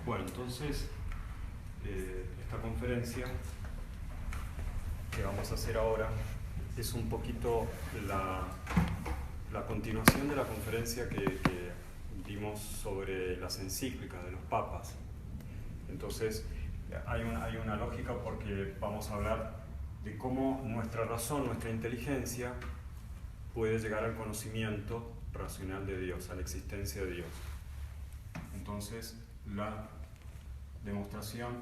Bueno, entonces, esta conferencia que vamos a hacer ahora es un poquito la continuación de la conferencia que dimos sobre las encíclicas de los papas. Entonces, hay una lógica porque vamos a hablar de cómo nuestra razón, nuestra inteligencia puede llegar al conocimiento racional de Dios, a la existencia de Dios. Entonces, la demostración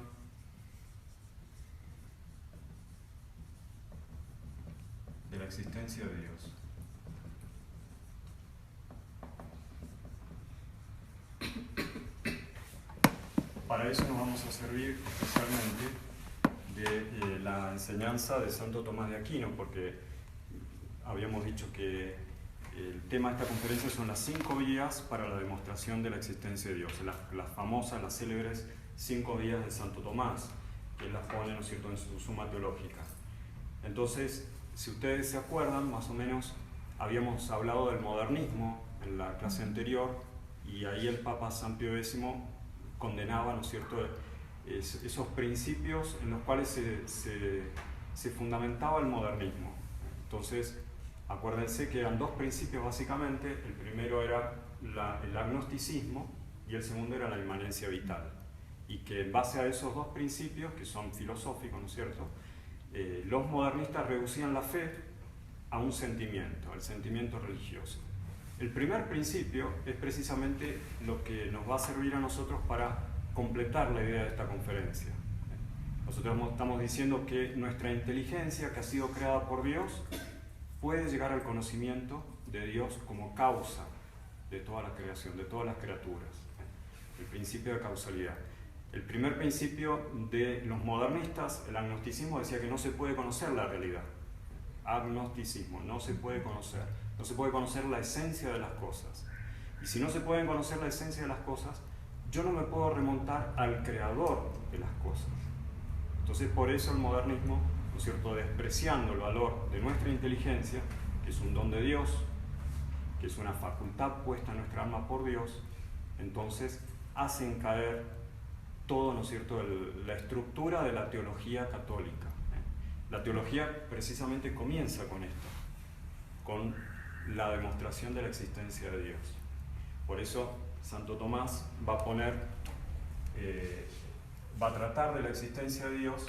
de la existencia de Dios. Para eso nos vamos a servir especialmente de la enseñanza de Santo Tomás de Aquino, porque habíamos dicho que el tema de esta conferencia son las 5 vías para la demostración de la existencia de Dios, las famosas, las célebres 5 vías de Santo Tomás, que él las pone, ¿no es cierto?, en su Suma Teológica. Entonces, si ustedes se acuerdan, más o menos habíamos hablado del modernismo en la clase anterior, y ahí el Papa San Pío X condenaba, ¿no es cierto?, esos principios en los cuales se fundamentaba el modernismo. Entonces, acuérdense que eran 2 principios básicamente. El primero era el agnosticismo y el segundo era la inmanencia vital. Y que en base a esos 2 principios, que son filosóficos, ¿no es cierto?, los modernistas reducían la fe a un sentimiento, al sentimiento religioso. El primer principio es precisamente lo que nos va a servir a nosotros para completar la idea de esta conferencia. Nosotros estamos diciendo que nuestra inteligencia, que ha sido creada por Dios, puede llegar al conocimiento de Dios como causa de toda la creación, de todas las criaturas. El principio de causalidad. El primer principio de los modernistas, el agnosticismo, decía que no se puede conocer la realidad. Agnosticismo, no se puede conocer. No se puede conocer la esencia de las cosas. Y si no se pueden conocer la esencia de las cosas, yo no me puedo remontar al creador de las cosas. Entonces, por eso el modernismo, ¿no es cierto?, despreciando el valor de nuestra inteligencia, que es un don de Dios, que es una facultad puesta en nuestra alma por Dios, entonces hacen caer todo, ¿no es cierto?, la estructura de la teología católica. La teología precisamente comienza con esto, con la demostración de la existencia de Dios. Por eso Santo Tomás va a poner, va a tratar de la existencia de Dios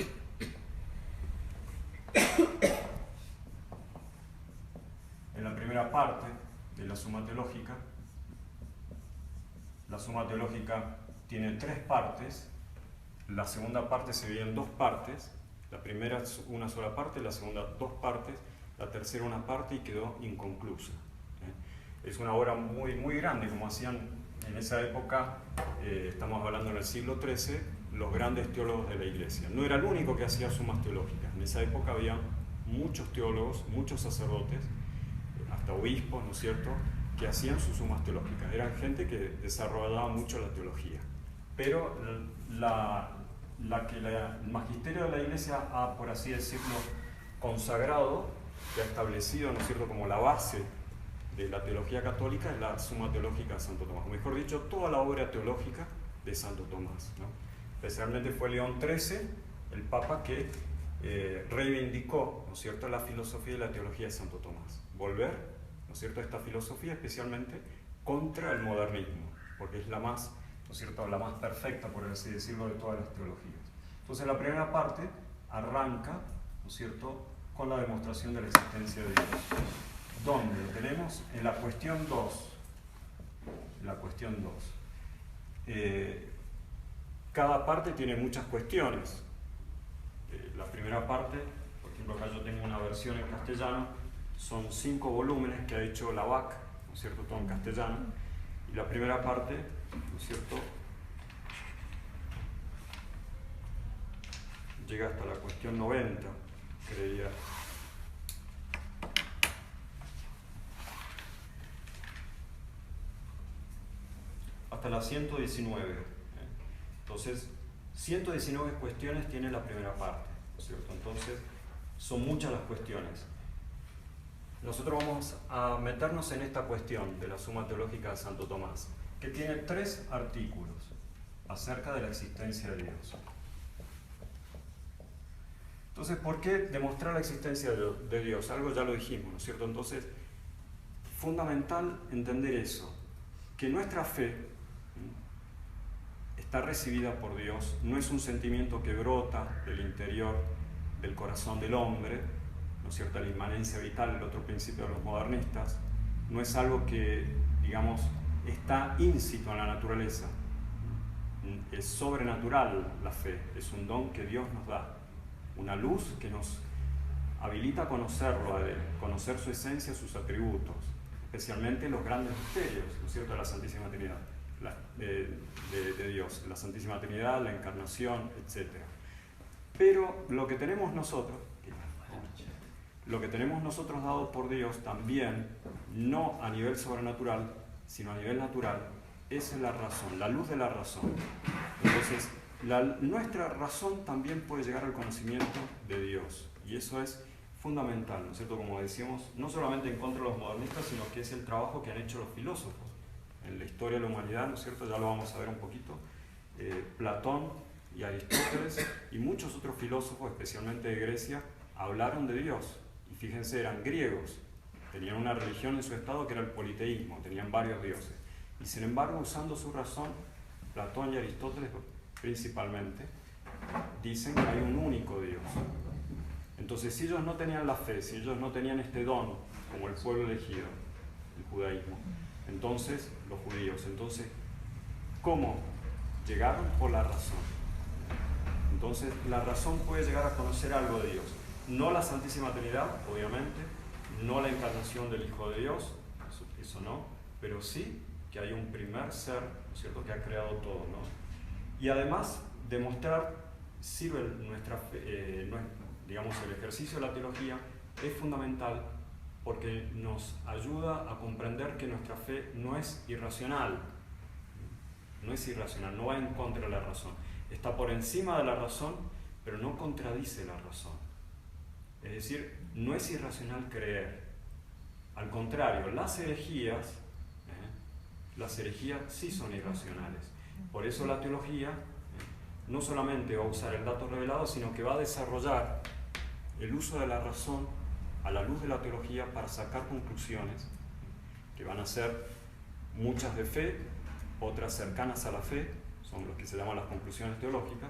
en la primera parte de la Suma Teológica. La Suma Teológica tiene 3 partes. La segunda parte se divide en 2 partes. La primera es una sola parte, la segunda 2 partes, la tercera una parte y quedó inconclusa. Es una obra muy, muy grande, como hacían en esa época, estamos hablando en el siglo XIII, los grandes teólogos de la Iglesia. No era el único que hacía sumas teológicas. En esa época había muchos teólogos, muchos sacerdotes, hasta obispos, ¿no es cierto?, que hacían sus sumas teológicas. Eran gente que desarrollaba mucho la teología. Pero el magisterio de la Iglesia ha, por así decirlo, consagrado, que ha establecido, ¿no es cierto?, como la base de la teología católica, es la Suma Teológica de Santo Tomás. O mejor dicho, toda la obra teológica de Santo Tomás, ¿no? Especialmente fue León XIII, el Papa, que reivindicó, ¿no es cierto?, la filosofía y la teología de Santo Tomás. Volver, ¿no es cierto?, a esta filosofía especialmente contra el modernismo, porque es la más, ¿no es cierto?, la más perfecta, por así decirlo, de todas las teologías. Entonces la primera parte arranca, ¿no es cierto?, con la demostración de la existencia de Dios. ¿Dónde lo tenemos? En la cuestión 2. La cuestión 2. Cada parte tiene muchas cuestiones. La primera parte, por ejemplo, acá yo tengo una versión en castellano, son 5 volúmenes que ha hecho Lavac, ¿no es cierto?, todo en castellano. Y la primera parte, ¿no es cierto?, llega hasta la cuestión 90, creería. Hasta la 119. Entonces, 119 cuestiones tiene la primera parte, ¿no es cierto? Entonces, son muchas las cuestiones. Nosotros vamos a meternos en esta cuestión de la Suma Teológica de Santo Tomás, que tiene 3 artículos. acerca de la existencia de Dios. Entonces, ¿por qué demostrar la existencia de Dios? Algo ya lo dijimos, ¿no es cierto? Entonces, fundamental entender eso, que nuestra fe está recibida por Dios, no es un sentimiento que brota del interior del corazón del hombre, ¿no es cierto? La inmanencia vital, el otro principio de los modernistas, no es algo que, digamos, está íncito en la naturaleza, es sobrenatural la fe, es un don que Dios nos da, una luz que nos habilita a conocerlo a Él, conocer su esencia, sus atributos, especialmente los grandes misterios, ¿no es cierto?, de la Santísima Trinidad, de Dios, la Santísima Trinidad, la Encarnación, etc. Pero lo que tenemos nosotros dado por Dios también, no a nivel sobrenatural, sino a nivel natural, es la razón, la luz de la razón. Entonces, nuestra razón también puede llegar al conocimiento de Dios, y eso es fundamental, ¿no es cierto? Como decíamos, no solamente en contra de los modernistas, sino que es el trabajo que han hecho los filósofos en la historia de la humanidad, ¿no es cierto? Ya lo vamos a ver un poquito. Platón y Aristóteles y muchos otros filósofos, especialmente de Grecia, hablaron de Dios. Y fíjense, eran griegos, tenían una religión en su estado que era el politeísmo, tenían varios dioses. Y sin embargo, usando su razón, Platón y Aristóteles principalmente, dicen que hay un único Dios. Entonces, si ellos no tenían la fe, si ellos no tenían este don, como el pueblo elegido, el judaísmo, entonces, los judíos, entonces, ¿cómo llegaron? Por la razón. Entonces, la razón puede llegar a conocer algo de Dios. No la Santísima Trinidad, obviamente, no la encarnación del Hijo de Dios, eso no, pero sí que hay un primer ser, ¿no es cierto?, que ha creado todo, ¿no? Y además, demostrar, sirve nuestra fe, digamos, el ejercicio de la teología es fundamental porque nos ayuda a comprender que nuestra fe no es irracional, no va en contra de la razón, está por encima de la razón, pero no contradice la razón. Es decir, no es irracional creer. Al contrario, las herejías sí son irracionales. Por eso la teología no solamente va a usar el dato revelado, sino que va a desarrollar el uso de la razón a la luz de la teología para sacar conclusiones que van a ser muchas de fe, otras cercanas a la fe, son lo que se llaman las conclusiones teológicas,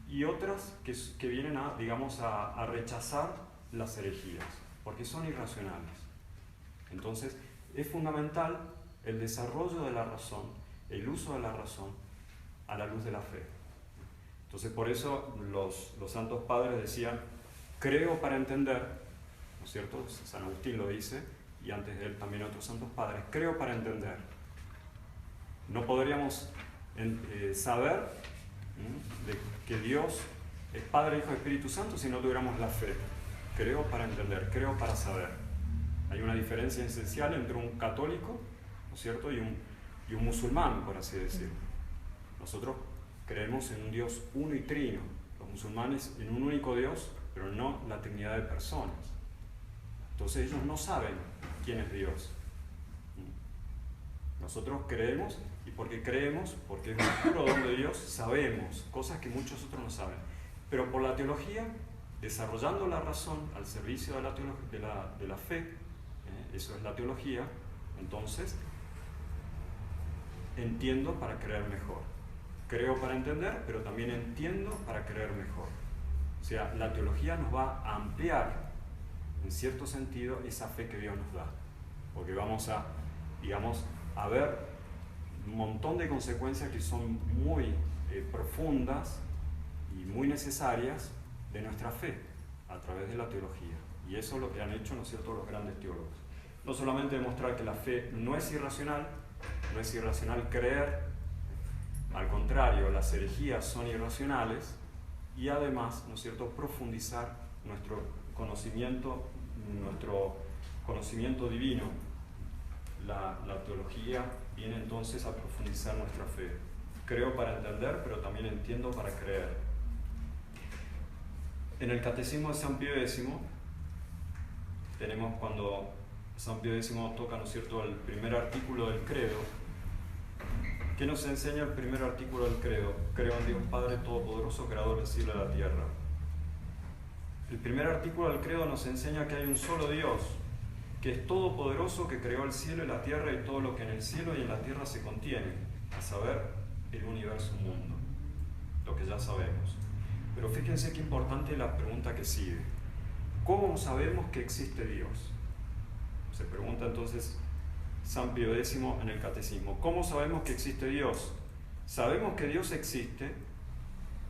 y otras que vienen a, digamos, a rechazar las herejías, porque son irracionales. Entonces, es fundamental el desarrollo de la razón, el uso de la razón a la luz de la fe. Entonces, por eso los santos padres decían, creo para entender, ¿no es cierto? San Agustín lo dice, y antes de él también otros santos padres, creo para entender. No podríamos saber de que Dios es Padre, Hijo y Espíritu Santo si no tuviéramos la fe. Creo para entender, creo para saber. Hay una diferencia esencial entre un católico, ¿no es cierto?, y un musulmán, por así decirlo. Nosotros creemos en un Dios uno y trino, los musulmanes en un único Dios, pero no la trinidad de personas. Entonces ellos no saben quién es Dios. Nosotros creemos, y porque creemos, porque es un puro don de Dios, sabemos cosas que muchos otros no saben. Pero por la teología, desarrollando la razón al servicio de la fe, eso es la teología, entonces entiendo para creer mejor. Creo para entender, pero también entiendo para creer mejor. O sea, la teología nos va a ampliar, en cierto sentido, esa fe que Dios nos da. Porque vamos a, digamos, a ver un montón de consecuencias que son muy profundas y muy necesarias de nuestra fe a través de la teología. Y eso es lo que han hecho, ¿no es cierto?, los grandes teólogos. No solamente demostrar que la fe no es irracional creer, al contrario, las herejías son irracionales, y además, ¿no es cierto?, profundizar nuestro conocimiento divino. La teología viene entonces a profundizar nuestra fe. Creo para entender, pero también entiendo para creer. En el Catecismo de San Pío X, tenemos cuando San Pío X toca, ¿no es cierto?, el primer artículo del credo, ¿Qué nos enseña el primer artículo del credo? Creo en Dios Padre Todopoderoso, creador del cielo y de la tierra. El primer artículo del credo nos enseña que hay un solo Dios, que es todopoderoso, que creó el cielo y la tierra y todo lo que en el cielo y en la tierra se contiene, a saber, el universo mundo, lo que ya sabemos. Pero fíjense qué importante es la pregunta que sigue. ¿Cómo sabemos que existe Dios? Se pregunta entonces San Pío X en el Catecismo. ¿Cómo sabemos que existe Dios? Sabemos que Dios existe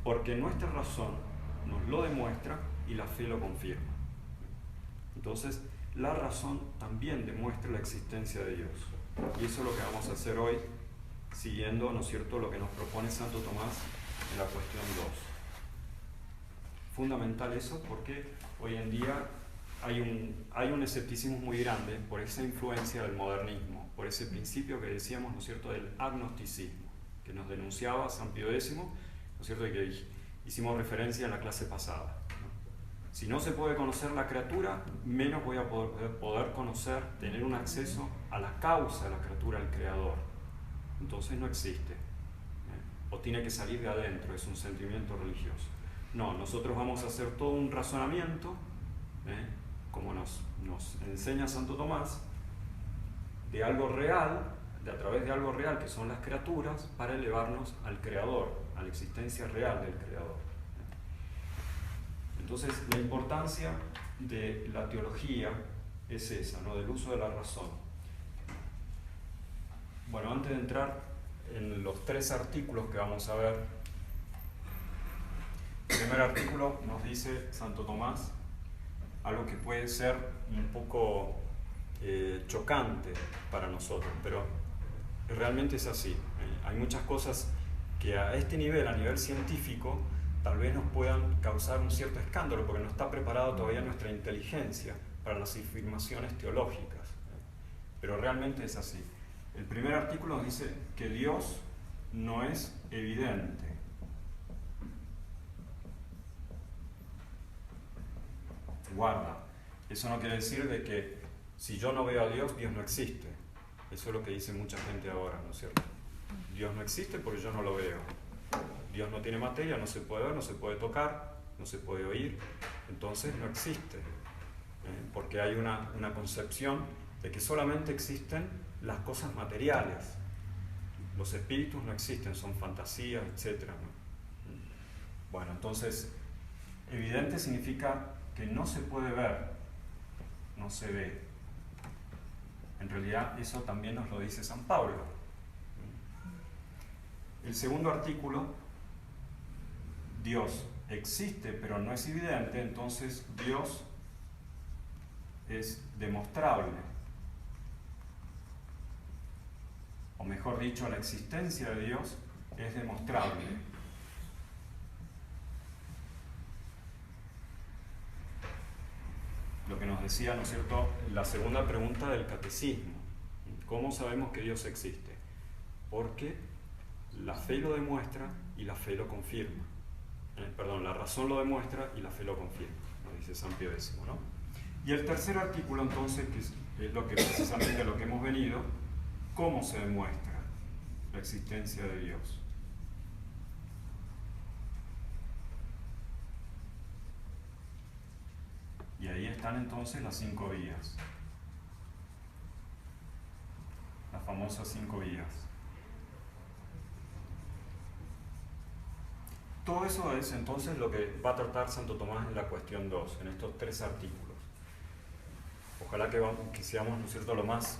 porque nuestra razón nos lo demuestra y la fe lo confirma. Entonces, la razón también demuestra la existencia de Dios. Y eso es lo que vamos a hacer hoy, siguiendo, ¿no es cierto?, lo que nos propone Santo Tomás en la cuestión 2. Fundamental eso porque hoy en día hay un escepticismo muy grande por esa influencia del modernismo, por ese principio que decíamos, ¿no es cierto?, del agnosticismo, que nos denunciaba San Pío X, ¿no es cierto?, y que hicimos referencia en la clase pasada. Si no se puede conocer la criatura, menos voy a poder conocer, tener un acceso a la causa de la criatura, al Creador. Entonces no existe. O tiene que salir de adentro, es un sentimiento religioso. No, nosotros vamos a hacer todo un razonamiento, como nos enseña Santo Tomás, de algo real, a través de algo real que son las criaturas, para elevarnos al Creador, a la existencia real del Creador. Entonces, la importancia de la teología es esa, ¿no?, del uso de la razón. Bueno, antes de entrar en los 3 artículos que vamos a ver, el primer artículo nos dice Santo Tomás algo que puede ser un poco chocante para nosotros, pero realmente es así. Hay muchas cosas que a este nivel, a nivel científico, tal vez nos puedan causar un cierto escándalo porque no está preparada todavía nuestra inteligencia para las afirmaciones teológicas. Pero realmente es así. El primer artículo nos dice que Dios no es evidente. Guarda, eso no quiere decir de que si yo no veo a Dios, Dios no existe. Eso es lo que dice mucha gente ahora, ¿no es cierto? Dios no existe porque yo no lo veo. Dios no tiene materia, no se puede ver, no se puede tocar, no se puede oír, entonces no existe. Porque hay una concepción de que solamente existen las cosas materiales. Los espíritus no existen, son fantasías, etc., ¿no? Bueno, entonces, evidente significa que no se puede ver, no se ve. En realidad, eso también nos lo dice San Pablo. El segundo artículo, Dios existe pero no es evidente, entonces Dios es demostrable. O mejor dicho, la existencia de Dios es demostrable. Lo que nos decía, ¿no es cierto?, la segunda pregunta del catecismo. ¿Cómo sabemos que Dios existe? Porque la fe lo demuestra y la fe lo confirma. La razón lo demuestra y la fe lo confirma, nos dice San Pío X, ¿no? Y el tercer artículo, entonces, que es lo que precisamente lo que hemos venido, ¿cómo se demuestra la existencia de Dios? Y ahí están entonces las 5 vías, las famosas 5 vías. Todo eso es entonces lo que va a tratar Santo Tomás en la cuestión 2, en estos 3 artículos. Ojalá que seamos, ¿no es cierto?, lo más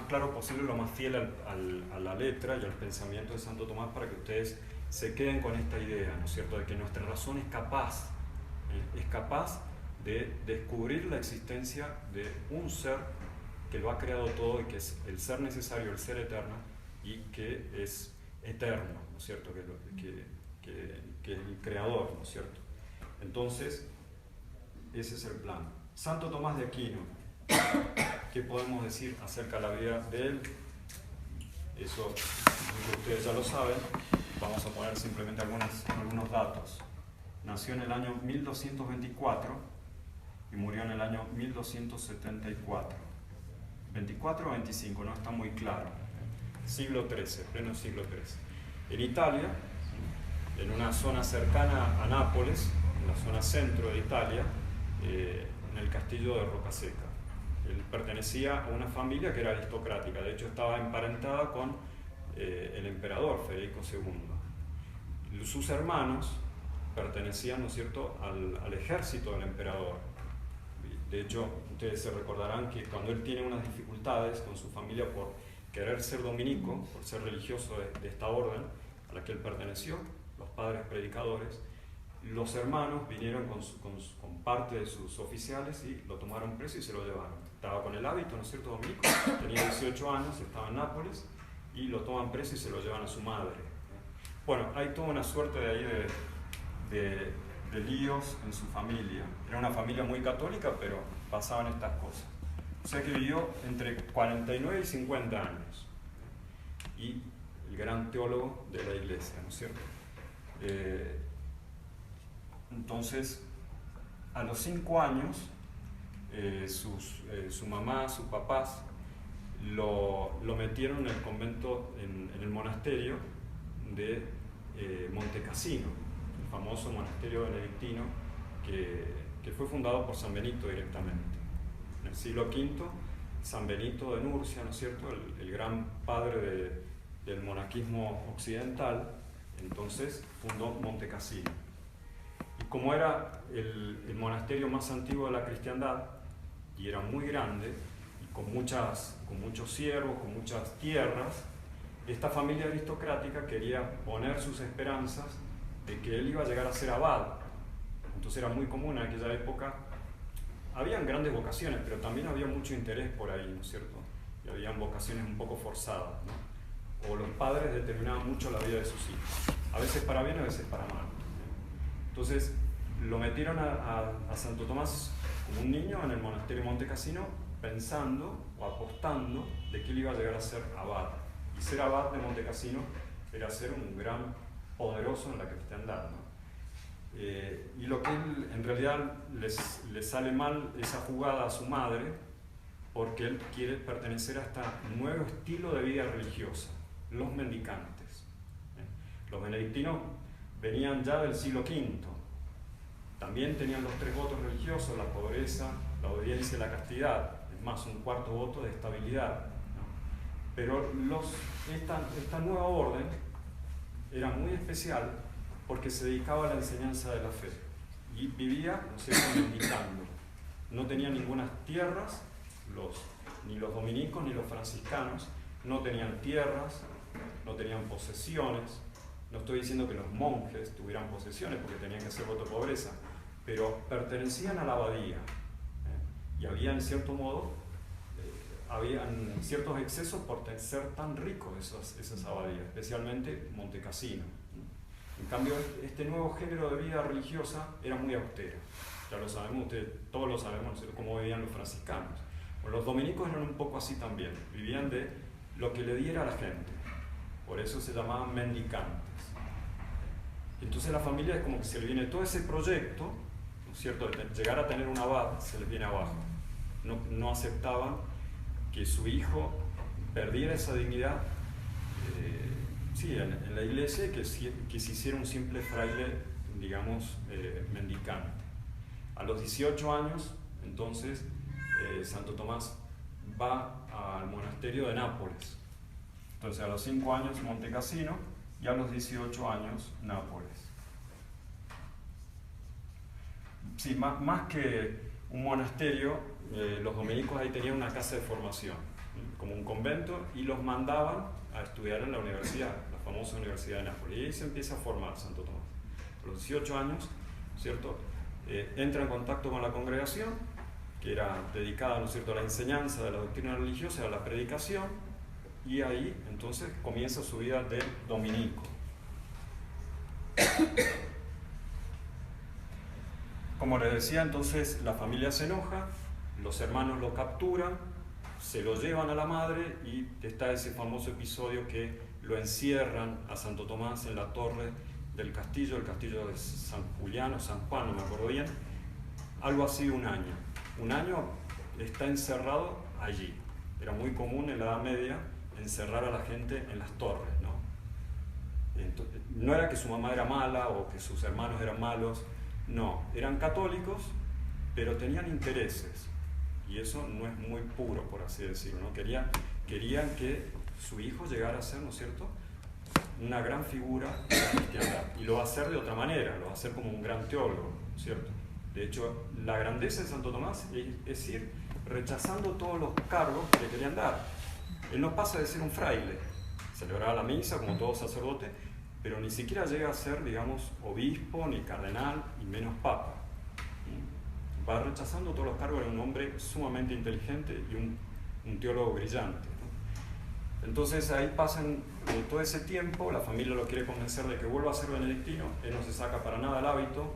claro posible, lo más fiel a la letra y al pensamiento de Santo Tomás, para que ustedes se queden con esta idea, ¿no es cierto?, de que nuestra razón es capaz de descubrir la existencia de un ser que lo ha creado todo y que es el ser necesario, el ser eterno, y que es eterno, ¿no es cierto?, que es el creador, ¿no es cierto? Entonces, ese es el plan. Santo Tomás de Aquino, ¿qué podemos decir acerca de la vida de él? Eso ustedes ya lo saben. Vamos a poner simplemente algunos datos. Nació en el año 1224 y murió en el año 1274. 24 o 25, no está muy claro. siglo XIII, pleno siglo XIII. En Italia, en una zona cercana a Nápoles, en la zona centro de Italia, en el castillo de Rocaseca. Él pertenecía a una familia que era aristocrática, de hecho estaba emparentada con el emperador Federico II. Sus hermanos pertenecían, ¿no es cierto?, al ejército del emperador. De hecho, ustedes se recordarán que cuando él tiene unas dificultades con su familia por querer ser dominico, por ser religioso de esta orden a la que él perteneció, los padres predicadores, los hermanos vinieron con parte de sus oficiales y lo tomaron preso y se lo llevaron. Estaba con el hábito, ¿no es cierto?, dominico, tenía 18 años, estaba en Nápoles, y lo toman preso y se lo llevan a su madre. Bueno, hay toda una suerte de ahí de líos en su familia. Era una familia muy católica, pero pasaban estas cosas. O sea que vivió entre 49 y 50 años. Y el gran teólogo de la iglesia, ¿no es cierto? Entonces, a los 5 años, su mamá, sus papás, lo metieron en el convento, en el monasterio de Montecassino, el famoso monasterio benedictino que fue fundado por San Benito directamente. En el siglo V, San Benito de Nurcia, ¿no es cierto?, el gran padre del monaquismo occidental, entonces fundó Montecassino. Y como era el monasterio más antiguo de la cristiandad, y era muy grande, y con muchos siervos, con muchas tierras, esta familia aristocrática quería poner sus esperanzas de que él iba a llegar a ser abad. Entonces era muy común en aquella época, habían grandes vocaciones, pero también había mucho interés por ahí, ¿no es cierto? Y habían vocaciones un poco forzadas, ¿no? O los padres determinaban mucho la vida de sus hijos, a veces para bien, a veces para mal. Entonces lo metieron a Santo Tomás como un niño en el monasterio Montecassino, pensando o apostando de que él iba a llegar a ser abad. Y ser abad de Montecassino era ser un gran poderoso en la cristiandad, ¿no? Y lo que él, en realidad le sale mal esa jugada a su madre, porque él quiere pertenecer a este nuevo estilo de vida religiosa, los mendicantes. Los benedictinos venían ya del siglo V, también tenían los 3 votos religiosos: la pobreza, la obediencia y la castidad, es más, un 4º voto de estabilidad, ¿no? Pero esta nueva orden era muy especial porque se dedicaba a la enseñanza de la fe y vivía, ¿no es cierto?, mendicando. No tenía ninguna tierras, ni los dominicos ni los franciscanos no tenían tierras, no tenían posesiones. No estoy diciendo que los monjes tuvieran posesiones porque tenían que hacer voto de pobreza, pero pertenecían a la abadía, y había, en cierto modo, habían ciertos excesos por ser tan ricos esas abadías, especialmente Montecassino. En cambio, este nuevo género de vida religiosa era muy austera. Ya lo sabemos, todos lo sabemos, ¿no?, cómo vivían los franciscanos. Bueno, los dominicos eran un poco así también, vivían de lo que le diera a la gente. Por eso se llamaban mendicantes. Entonces la familia es como que se le viene todo ese proyecto, ¿no es cierto?, de llegar a tener un abad, se les viene abajo. No aceptaban que su hijo perdiera esa dignidad, en la iglesia, que se hiciera un simple fraile, digamos, mendicante. A los 18 años, entonces, Santo Tomás va al monasterio de Nápoles. Entonces, a los 5 años Montecassino y a los 18 años Nápoles. Sí, más que un monasterio, los dominicos ahí tenían una casa de formación, como un convento, y los mandaban a estudiar en la universidad, la famosa Universidad de Nápoles. Y ahí se empieza a formar Santo Tomás. A los 18 años, ¿cierto?, entra en contacto con la congregación, que era dedicada, ¿no es cierto?, a la enseñanza de la doctrina religiosa, a la predicación, y ahí entonces comienza su vida de dominico. Como les decía, entonces la familia se enoja, los hermanos lo capturan, se lo llevan a la madre, y está ese famoso episodio que lo encierran a Santo Tomás en la torre del castillo, el castillo de San Julián o San Juan, no me acuerdo bien, algo así de un año. Un año está encerrado allí. Era muy común en la Edad Media encerrar a la gente en las torres, ¿no? Entonces, no era que su mamá era mala o que sus hermanos eran malos, no, eran católicos, pero tenían intereses, y eso no es muy puro, por así decirlo, ¿no? Querían que su hijo llegara a ser, ¿no es cierto?, una gran figura de la cristiandad, y lo va a hacer de otra manera, lo va a hacer como un gran teólogo, ¿cierto? De hecho, la grandeza de Santo Tomás es ir rechazando todos los cargos que le querían dar. Él no pasa de ser un fraile, celebraba la misa como todo sacerdote, pero ni siquiera llega a ser, digamos, obispo, ni cardenal, y menos papa. Va rechazando todos los cargos, era un hombre sumamente inteligente y un teólogo brillante, ¿no? Entonces ahí pasan todo ese tiempo, la familia lo quiere convencer de que vuelva a ser benedictino, él no se saca para nada el hábito.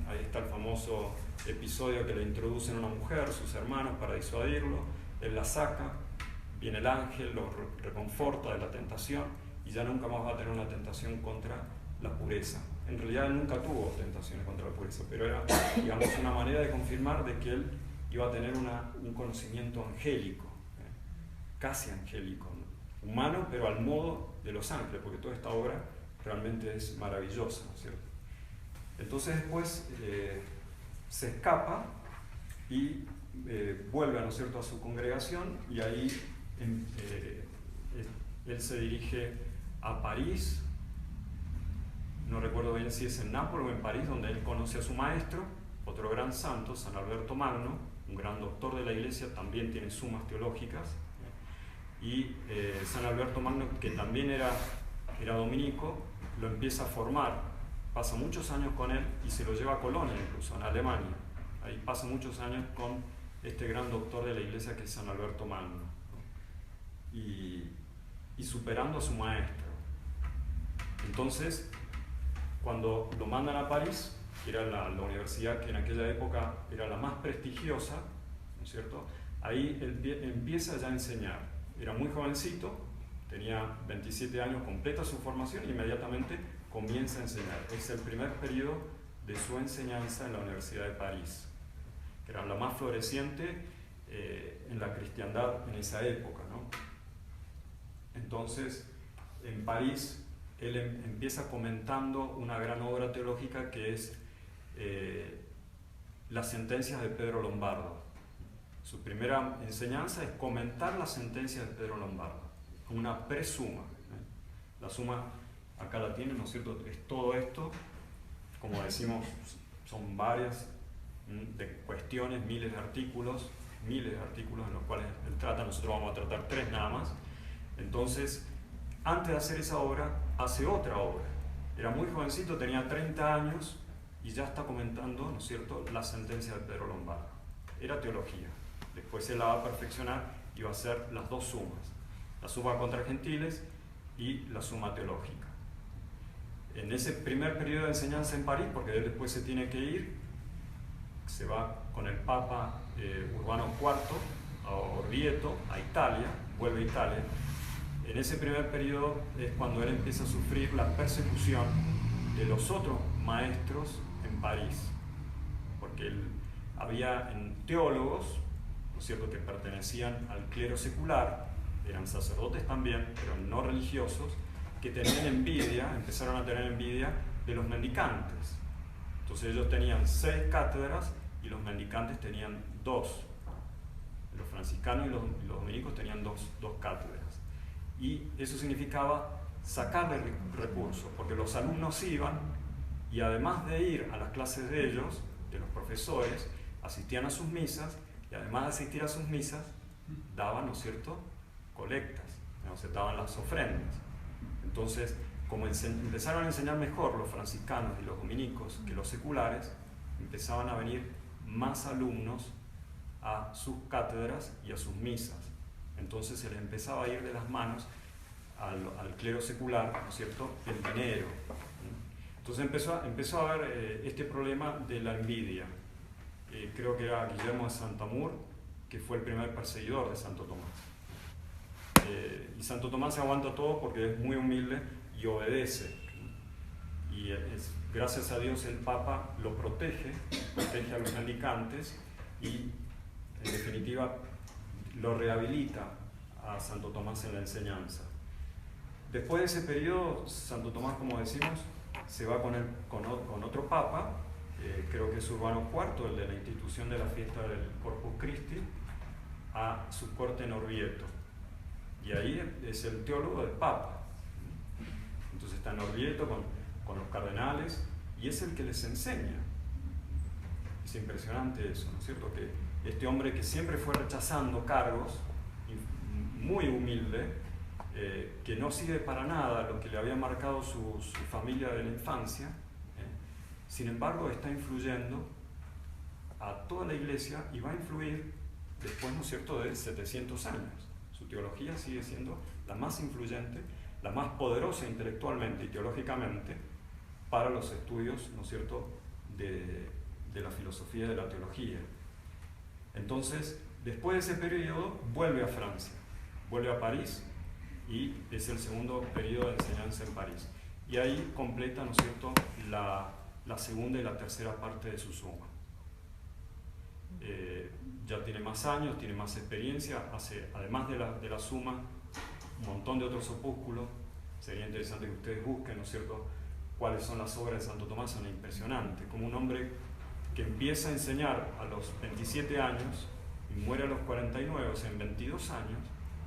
Ahí está el famoso episodio que le introducen a una mujer, sus hermanos, para disuadirlo, él la saca, viene el ángel, lo reconforta de la tentación, y ya nunca más va a tener una tentación contra la pureza. En realidad él nunca tuvo tentaciones contra la pureza, pero era, digamos, una manera de confirmar de que él iba a tener un conocimiento angélico, casi angélico, ¿no? Humano, pero al modo de los ángeles, porque toda esta obra realmente es maravillosa, ¿no es cierto? Entonces después se escapa y vuelve, ¿no es cierto?, a su congregación, y ahí él se dirige a París. No recuerdo bien si es en Nápoles o en París, donde él conoce a su maestro, otro gran santo, San Alberto Magno, un gran doctor de la Iglesia, también tiene sumas teológicas, y San Alberto Magno, que también era dominico, lo empieza a formar, pasa muchos años con él y se lo lleva a Colonia, incluso en Alemania. Ahí pasa muchos años con este gran doctor de la Iglesia que es San Alberto Magno, ¿no? y superando a su maestro. Entonces, cuando lo mandan a París, que era la universidad que en aquella época era la más prestigiosa, ¿no es cierto?, ahí él empieza ya a enseñar. Era muy jovencito, tenía 27 años, completa su formación e inmediatamente comienza a enseñar. Es el primer periodo de su enseñanza en la Universidad de París, que era la más floreciente en la cristiandad en esa época, ¿no? Entonces, en París, él empieza comentando una gran obra teológica que es Las sentencias de Pedro Lombardo. Su primera enseñanza es comentar las sentencias de Pedro Lombardo, como una presuma. La suma, acá la tienen, ¿no es cierto?, es todo esto, como decimos, son varias de cuestiones, miles de artículos en los cuales él trata, nosotros vamos a tratar 3 nada más. Entonces, antes de hacer esa obra, hace otra obra. Era muy jovencito, tenía 30 años y ya está comentando, ¿no es cierto?, la sentencia de Pedro Lombardo. Era teología. Después él la va a perfeccionar y va a hacer las 2 sumas. La suma contra gentiles y la suma teológica. En ese primer periodo de enseñanza en París, porque él después se tiene que ir, se va con el Papa Urbano IV a Orvieto, a Italia, vuelve a Italia. En ese primer periodo es cuando él empieza a sufrir la persecución de los otros maestros en París, porque había teólogos, ¿no es cierto?, que pertenecían al clero secular, eran sacerdotes también, pero no religiosos, que tenían envidia, empezaron a tener envidia de los mendicantes. Entonces ellos tenían 6 cátedras y los mendicantes tenían 2. Los franciscanos y los dominicos tenían dos cátedras. Y eso significaba sacarle recursos, porque los alumnos iban y además de ir a las clases de ellos, de los profesores, asistían a sus misas, y además de asistir a sus misas, daban, ¿no es cierto?, colectas, ¿no? Se daban las ofrendas. Entonces, como empezaron a enseñar mejor los franciscanos y los dominicos que los seculares, empezaban a venir más alumnos a sus cátedras y a sus misas. Entonces se les empezaba a ir de las manos al clero secular, ¿no es cierto?, el dinero. Entonces empezó a haber este problema de la envidia. Creo que era Guillermo de Santamur, que fue el primer perseguidor de Santo Tomás. Y Santo Tomás se aguanta todo porque es muy humilde y obedece. Y gracias a Dios el Papa lo protege a los mendicantes y en definitiva lo rehabilita a Santo Tomás en la enseñanza. Después de ese periodo, Santo Tomás, como decimos, se va con otro papa, creo que es Urbano IV, el de la institución de la fiesta del Corpus Christi, a su corte en Orvieto. Y ahí es el teólogo del papa. Entonces está en Orvieto con los cardenales y es el que les enseña. Es impresionante eso, ¿no es cierto? Que este hombre que siempre fue rechazando cargos, muy humilde, que no sigue para nada lo que le había marcado su familia de la infancia, sin embargo está influyendo a toda la iglesia y va a influir después, ¿no es cierto?, de 700 años. Su teología sigue siendo la más influyente, la más poderosa intelectualmente y teológicamente para los estudios, ¿no es cierto?, de la filosofía y de la teología. Entonces, después de ese periodo, vuelve a Francia, vuelve a París, y es el segundo periodo de enseñanza en París. Y ahí completa, ¿no es cierto?, la segunda y la tercera parte de su suma. Ya tiene más años, tiene más experiencia, hace, además de la suma, un montón de otros opúsculos. Sería interesante que ustedes busquen, ¿no es cierto?, cuáles son las obras de Santo Tomás. Son impresionantes. Como un hombre que empieza a enseñar a los 27 años y muere a los 49, o sea, en 22 años,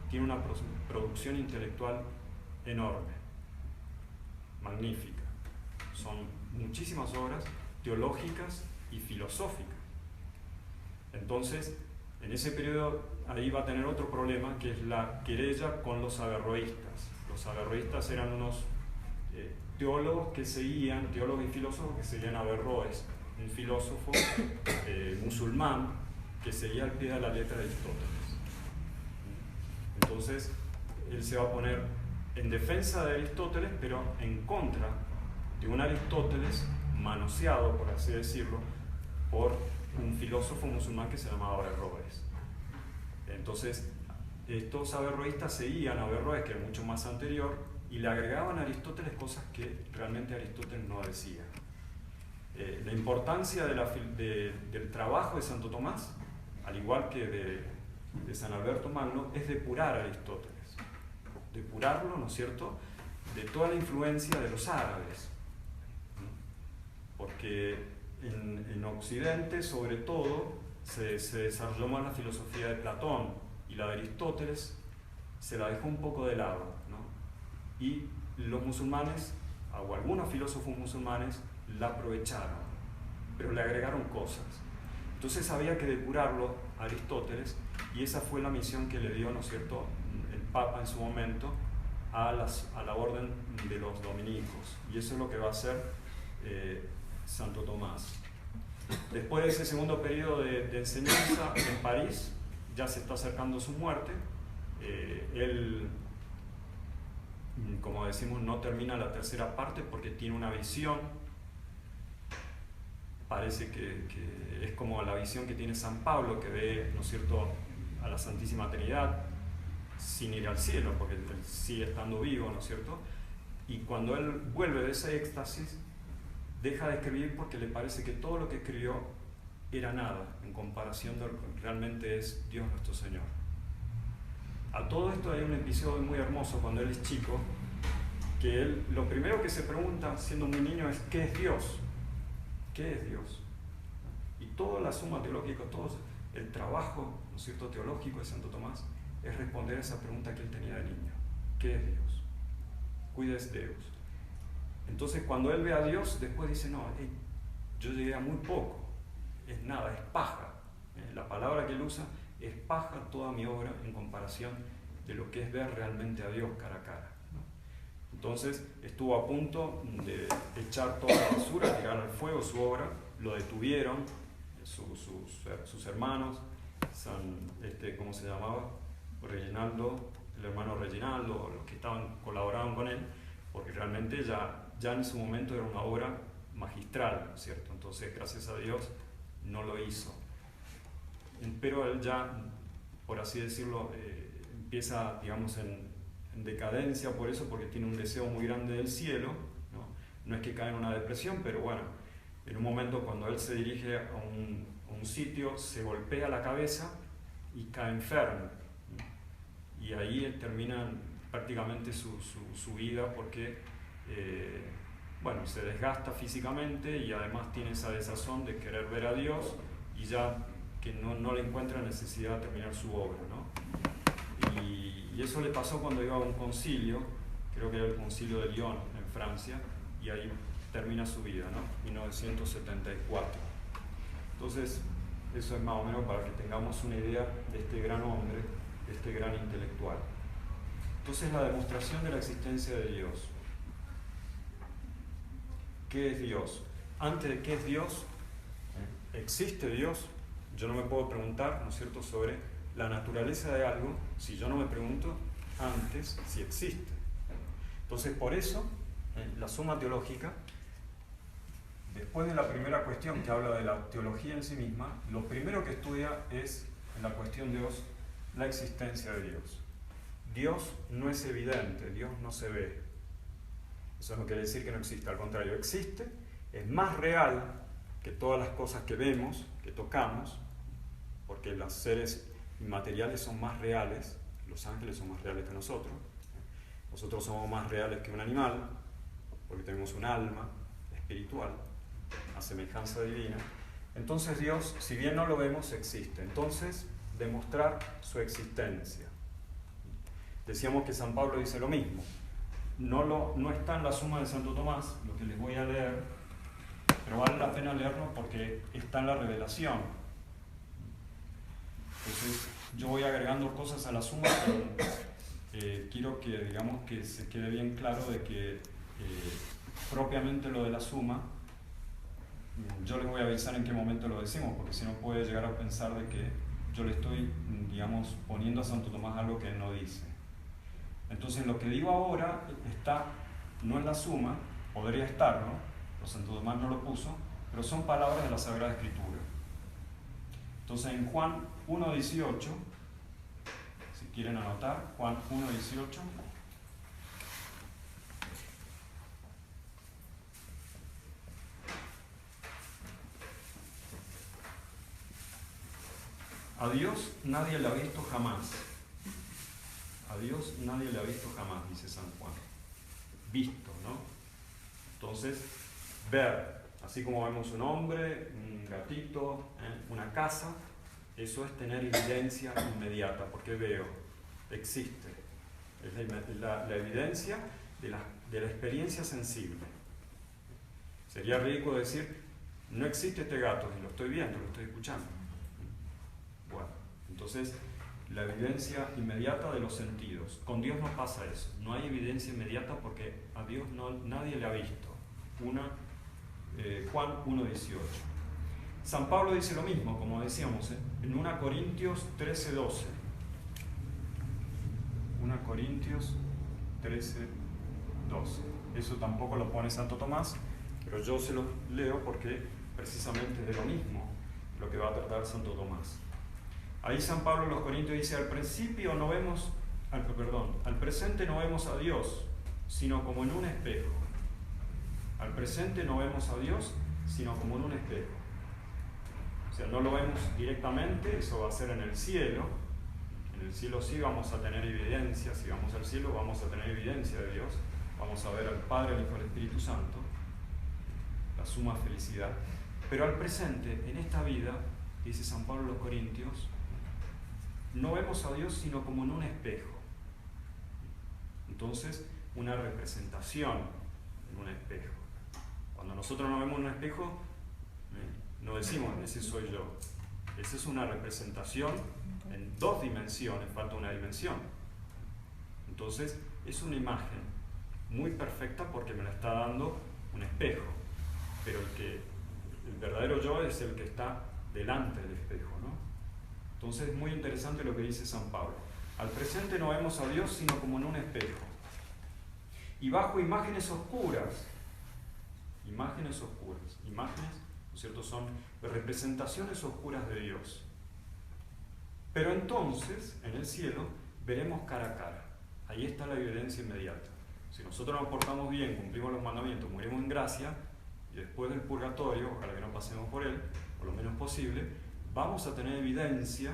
tiene una producción intelectual enorme, magnífica. Son muchísimas obras teológicas y filosóficas. Entonces, en ese periodo, ahí va a tener otro problema, que es la querella con los averroístas. Los averroístas eran unos teólogos y filósofos que seguían a Averroes, un filósofo musulmán que seguía al pie de la letra de Aristóteles. Entonces, él se va a poner en defensa de Aristóteles, pero en contra de un Aristóteles manoseado, por así decirlo, por un filósofo musulmán que se llamaba Averroes. Entonces, estos averroístas seguían a Averroes, que era mucho más anterior, y le agregaban a Aristóteles cosas que realmente Aristóteles no decía. La importancia del trabajo de Santo Tomás, al igual que de San Alberto Magno, es depurar a Aristóteles, depurarlo, ¿no es cierto?, de toda la influencia de los árabes, ¿no? Porque en Occidente, sobre todo, se desarrolló más la filosofía de Platón, y la de Aristóteles se la dejó un poco de lado, ¿no? Y los musulmanes, o algunos filósofos musulmanes, la aprovecharon, pero le agregaron cosas. Entonces había que depurarlo a Aristóteles, y esa fue la misión que le dio, ¿no es cierto?, el Papa en su momento a la orden de los dominicos, y eso es lo que va a hacer Santo Tomás. Después de ese segundo periodo de enseñanza en París, ya se está acercando su muerte. Él, como decimos, no termina la tercera parte porque tiene una visión. Parece que es como la visión que tiene San Pablo, que ve, ¿no es cierto?, a la Santísima Trinidad sin ir al cielo, porque él sigue estando vivo, ¿no es cierto? Y cuando él vuelve de ese éxtasis, deja de escribir porque le parece que todo lo que escribió era nada en comparación de lo que realmente es Dios nuestro Señor. A todo esto hay un episodio muy hermoso cuando él es chico, que él lo primero que se pregunta siendo muy niño es ¿qué es Dios? ¿Qué es Dios? Y toda la suma teológica, todo el trabajo, ¿no es cierto?, teológico de Santo Tomás es responder a esa pregunta que él tenía de niño. ¿Qué es Dios? Cuides Deus. Entonces cuando él ve a Dios, después dice, no, yo llegué a muy poco, es nada, es paja. La palabra que él usa es paja toda mi obra en comparación de lo que es ver realmente a Dios cara a cara, ¿no? Entonces estuvo a punto de echar toda la basura, tirar al fuego su obra, lo detuvieron sus hermanos, ¿cómo se llamaba? Reginaldo, el hermano Reginaldo, los que colaboraban con él, porque realmente ya en su momento era una obra magistral, ¿no es cierto? Entonces, gracias a Dios, no lo hizo. Pero él ya, por así decirlo, empieza, digamos, en decadencia por eso, porque tiene un deseo muy grande del cielo, ¿no? No es que cae en una depresión, pero bueno, en un momento cuando él se dirige a un sitio, se golpea la cabeza y cae enfermo, ¿no? y ahí termina prácticamente su vida porque bueno, se desgasta físicamente y además tiene esa desazón de querer ver a Dios y ya que no le encuentra necesidad de terminar su obra, ¿no? Y eso le pasó cuando iba a un concilio, creo que era el concilio de Lyon en Francia, y ahí termina su vida, ¿no? 1974. Entonces, eso es más o menos para que tengamos una idea de este gran hombre, de este gran intelectual. Entonces, la demostración de la existencia de Dios. ¿Qué es Dios? Antes de qué es Dios, ¿existe Dios? Yo no me puedo preguntar, ¿no es cierto?, sobre la naturaleza de algo si yo no me pregunto antes si existe. Entonces, por eso, la Suma Teológica, después de la primera cuestión que habla de la teología en sí misma, lo primero que estudia es, en la cuestión de Dios, la existencia de Dios. Dios no es evidente, Dios no se ve. Eso no quiere decir que no exista, al contrario, existe, es más real que todas las cosas que vemos, que tocamos, porque los seres inmateriales son más reales, los ángeles son más reales que nosotros somos más reales que un animal, porque tenemos un alma espiritual, a semejanza divina. Entonces Dios, si bien no lo vemos, existe. Entonces, demostrar su existencia. Decíamos que San Pablo dice lo mismo. No está en la Suma de Santo Tomás, lo que les voy a leer, pero vale la pena leerlo porque está en la revelación. Entonces, yo voy agregando cosas a la Suma, pero quiero que, digamos, que se quede bien claro de que propiamente lo de la Suma, yo les voy a avisar en qué momento lo decimos, porque si no puede llegar a pensar de que yo le estoy, digamos, poniendo a Santo Tomás algo que él no dice. Entonces, lo que digo ahora está, no en la Suma, podría estar, ¿no? Pero Santo Tomás no lo puso, pero son palabras de la Sagrada Escritura. Entonces, en Juan 1:18, si quieren anotar, Juan 1:18. A Dios nadie le ha visto jamás. A Dios nadie le ha visto jamás, dice San Juan. Visto, ¿no? Entonces, ver, así como vemos un hombre, un gatito, una casa, eso es tener evidencia inmediata, porque veo, existe. Es la evidencia de la experiencia sensible. Sería ridículo decir, no existe este gato, y lo estoy viendo, lo estoy escuchando. Bueno, entonces, la evidencia inmediata de los sentidos. Con Dios no pasa eso. No hay evidencia inmediata porque a Dios nadie le ha visto. Juan 1:18. San Pablo dice lo mismo, como decíamos, en 1 Corintios 13:12. 1 Corintios 13:12. Eso tampoco lo pone Santo Tomás, pero yo se lo leo porque precisamente es de lo mismo lo que va a tratar Santo Tomás. Ahí San Pablo en los Corintios dice, al presente no vemos a Dios, sino como en un espejo. Al presente no vemos a Dios, sino como en un espejo. O sea, no lo vemos directamente, eso va a ser en el cielo. En el cielo sí vamos a tener evidencia, si vamos al cielo vamos a tener evidencia de Dios. Vamos a ver al Padre, al Hijo y al Espíritu Santo, la suma felicidad. Pero al presente, en esta vida, dice San Pablo en los Corintios, no vemos a Dios sino como en un espejo. Entonces, una representación en un espejo. Cuando nosotros nos vemos en un espejo, no decimos, ese soy yo. Esa es una representación en 2 dimensiones, falta una dimensión. Entonces, es una imagen muy perfecta porque me la está dando un espejo. Pero el verdadero yo es el que está delante del espejo, ¿no? Entonces es muy interesante lo que dice San Pablo. Al presente no vemos a Dios sino como en un espejo. Y bajo imágenes oscuras, ¿no es cierto? Son representaciones oscuras de Dios. Pero entonces, en el cielo, veremos cara a cara. Ahí está la evidencia inmediata. Si nosotros nos portamos bien, cumplimos los mandamientos, morimos en gracia, y después del purgatorio, ojalá que no pasemos por él, por lo menos posible, vamos a tener evidencia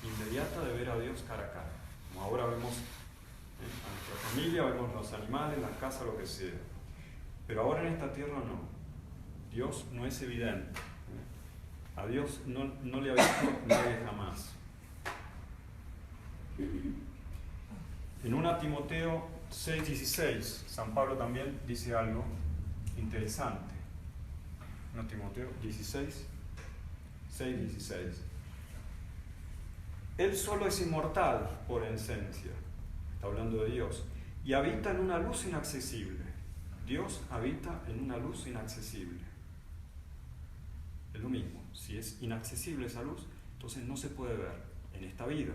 inmediata de ver a Dios cara a cara. Como ahora vemos a nuestra familia, vemos los animales, las casas, lo que sea. Pero ahora en esta tierra no. Dios no es evidente. A Dios no le ha visto nadie jamás. En 1 Timoteo 6:16, San Pablo también dice algo interesante. 1 Timoteo 6:16. Él solo es inmortal por esencia, está hablando de Dios, y habita en una luz inaccesible. Dios habita en una luz inaccesible. Es lo mismo, si es inaccesible esa luz, entonces no se puede ver en esta vida.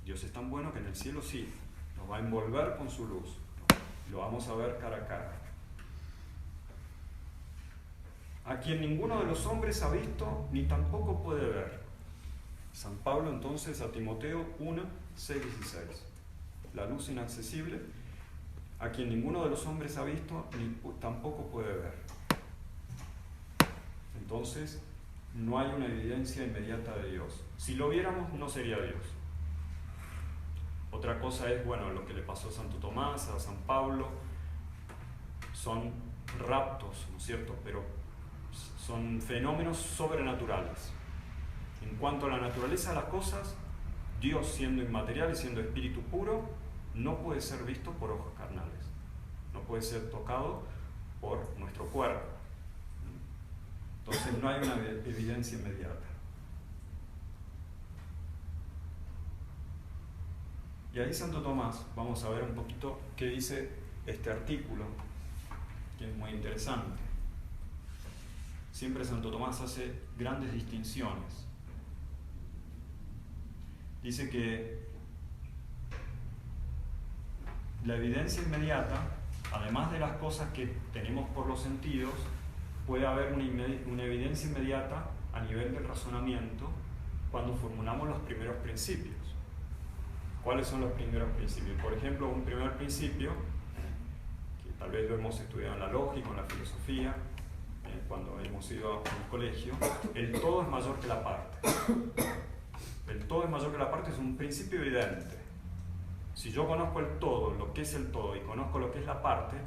Dios es tan bueno que en el cielo sí, nos va a envolver con su luz, lo vamos a ver cara a cara. A quien ninguno de los hombres ha visto, ni tampoco puede ver. San Pablo entonces a Timoteo 1:6-16. La luz inaccesible, a quien ninguno de los hombres ha visto, ni tampoco puede ver. Entonces, no hay una evidencia inmediata de Dios. Si lo viéramos, no sería Dios. Otra cosa es, bueno, lo que le pasó a Santo Tomás, a San Pablo, son raptos, ¿no es cierto? Pero son fenómenos sobrenaturales. En cuanto a la naturaleza de las cosas, Dios, siendo inmaterial y siendo espíritu puro, no puede ser visto por ojos carnales. No puede ser tocado por nuestro cuerpo. Entonces no hay una evidencia inmediata. Y ahí Santo Tomás, vamos a ver un poquito qué dice este artículo, que es muy interesante. Siempre Santo Tomás hace grandes distinciones. Dice que la evidencia inmediata, además de las cosas que tenemos por los sentidos, puede haber una evidencia inmediata a nivel del razonamiento cuando formulamos los primeros principios. ¿Cuáles son los primeros principios? Por ejemplo, un primer principio, que tal vez lo hemos estudiado en la lógica, en la filosofía, cuando hemos ido al colegio, el todo es mayor que la parte. El todo es mayor que la parte es un principio evidente. Si yo conozco el todo, lo que es el todo, y conozco lo que es la parte,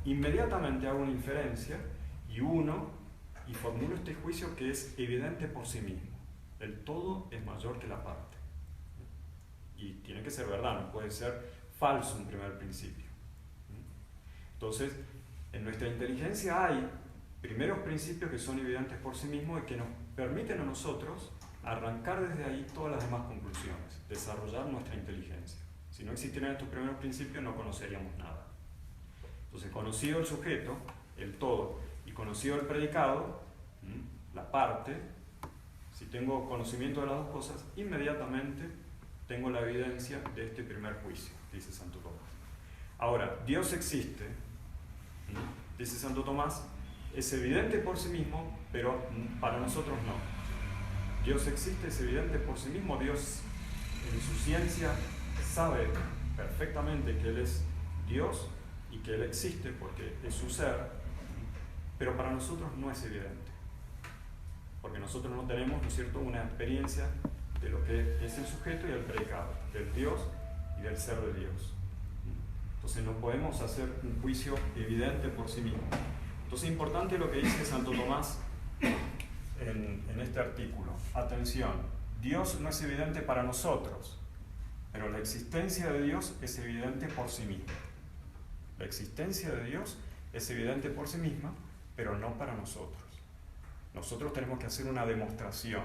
inmediatamente hago una inferencia y formulo este juicio que es evidente por sí mismo. El todo es mayor que la parte. Y tiene que ser verdad, no puede ser falso un primer principio. Entonces, en nuestra inteligencia hay primeros principios que son evidentes por sí mismos y que nos permiten a nosotros arrancar desde ahí todas las demás conclusiones, desarrollar nuestra inteligencia. Si no existieran estos primeros principios, no conoceríamos nada. Entonces, conocido el sujeto, el todo, y conocido el predicado, la parte, si tengo conocimiento de las dos cosas, inmediatamente tengo la evidencia de este primer juicio, dice Santo Tomás. Ahora, Dios existe, dice Santo Tomás, es evidente por sí mismo, pero para nosotros no. Dios existe, es evidente por sí mismo. Dios en su ciencia sabe perfectamente que Él es Dios y que Él existe porque es su ser, pero para nosotros no es evidente, porque nosotros no tenemos, ¿no es cierto?, una experiencia de lo que es el sujeto y el predicado, del Dios y del ser de Dios. Entonces no podemos hacer un juicio evidente por sí mismo. Entonces es importante lo que dice Santo Tomás en este artículo. Atención, Dios no es evidente para nosotros, pero la existencia de Dios es evidente por sí misma. La existencia de Dios es evidente por sí misma, pero no para nosotros. Nosotros tenemos que hacer una demostración.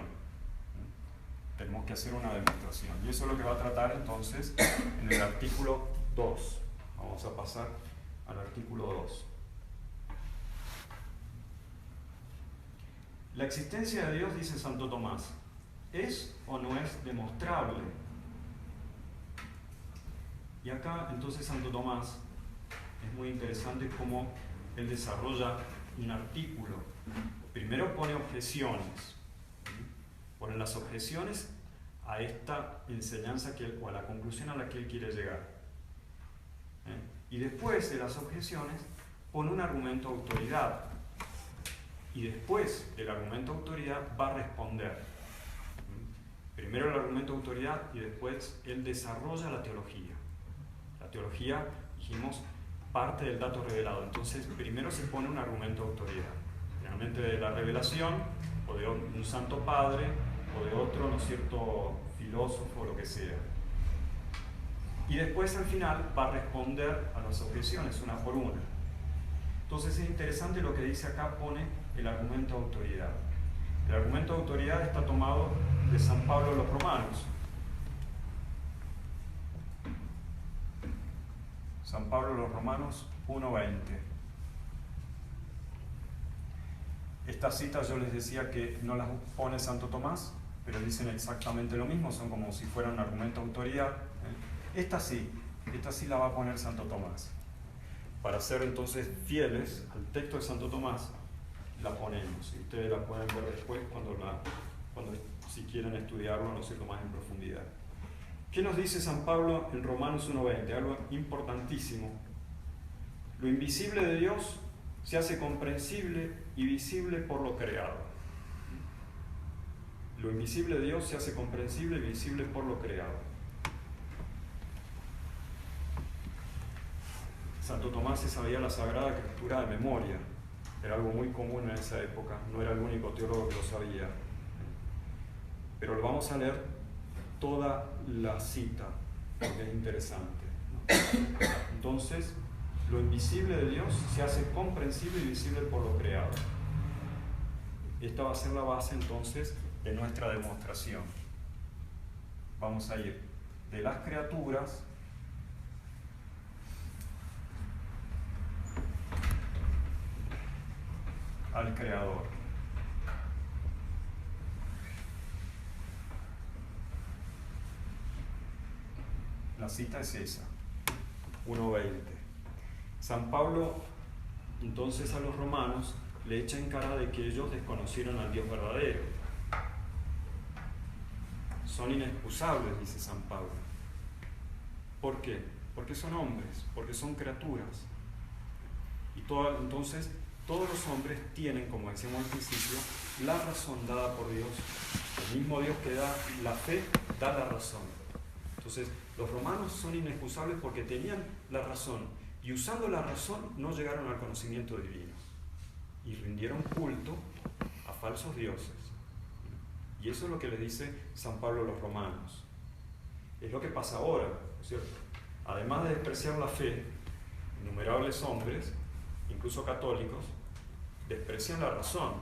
Tenemos que hacer una demostración. Y eso es lo que va a tratar entonces en el artículo 2. Vamos a pasar al artículo 2. La existencia de Dios, dice Santo Tomás, ¿es o no es demostrable? Y acá entonces Santo Tomás es muy interesante cómo él desarrolla un artículo. Primero pone objeciones. Pone las objeciones a esta enseñanza o a la conclusión a la que él quiere llegar. Y después de las objeciones pone un argumento de autoridad. Y después del argumento de autoridad va a responder. Primero el argumento de autoridad y después él desarrolla la teología. La teología, dijimos, parte del dato revelado. Entonces, primero se pone un argumento de autoridad. Generalmente de la revelación, o de un santo padre, o de otro, ¿no es cierto?, filósofo o lo que sea. Y después, al final, va a responder a las objeciones, una por una. Entonces, es interesante lo que dice acá, pone el argumento de autoridad. El argumento de autoridad está tomado de San Pablo a los Romanos. San Pablo a los Romanos 1:20. Estas citas yo les decía que no las pone Santo Tomás, pero dicen exactamente lo mismo, son como si fueran un argumento de autoridad. Esta sí la va a poner Santo Tomás. Para ser entonces fieles al texto de Santo Tomás, la ponemos. Y ustedes la pueden ver después cuando si quieren estudiarlo, no sé, más en profundidad. ¿Qué nos dice San Pablo en Romanos 1:20? Algo importantísimo. Lo invisible de Dios se hace comprensible y visible por lo creado. Lo invisible de Dios se hace comprensible y visible por lo creado. Santo Tomás se sabía la Sagrada Escritura de memoria. Era algo muy común en esa época. No era el único teólogo que lo sabía. Pero lo vamos a leer toda la cita, porque es interesante, ¿no? Entonces, lo invisible de Dios se hace comprensible y visible por lo creado. Esta va a ser la base entonces de nuestra demostración. Vamos a ir de las criaturas al Creador. La cita es esa, 1:20. San Pablo, entonces, a los romanos le echa en cara de que ellos desconocieron al Dios verdadero. Son inexcusables, dice San Pablo. ¿Por qué? Porque son hombres, porque son criaturas. Y entonces, todos los hombres tienen, como decíamos al principio, la razón dada por Dios. El mismo Dios que da la fe, da la razón. Entonces, los romanos son inexcusables porque tenían la razón y usando la razón no llegaron al conocimiento divino y rindieron culto a falsos dioses. Y eso es lo que les dice San Pablo a los romanos. Es lo que pasa ahora, ¿no es cierto? Además de despreciar la fe, innumerables hombres, incluso católicos, desprecian la razón.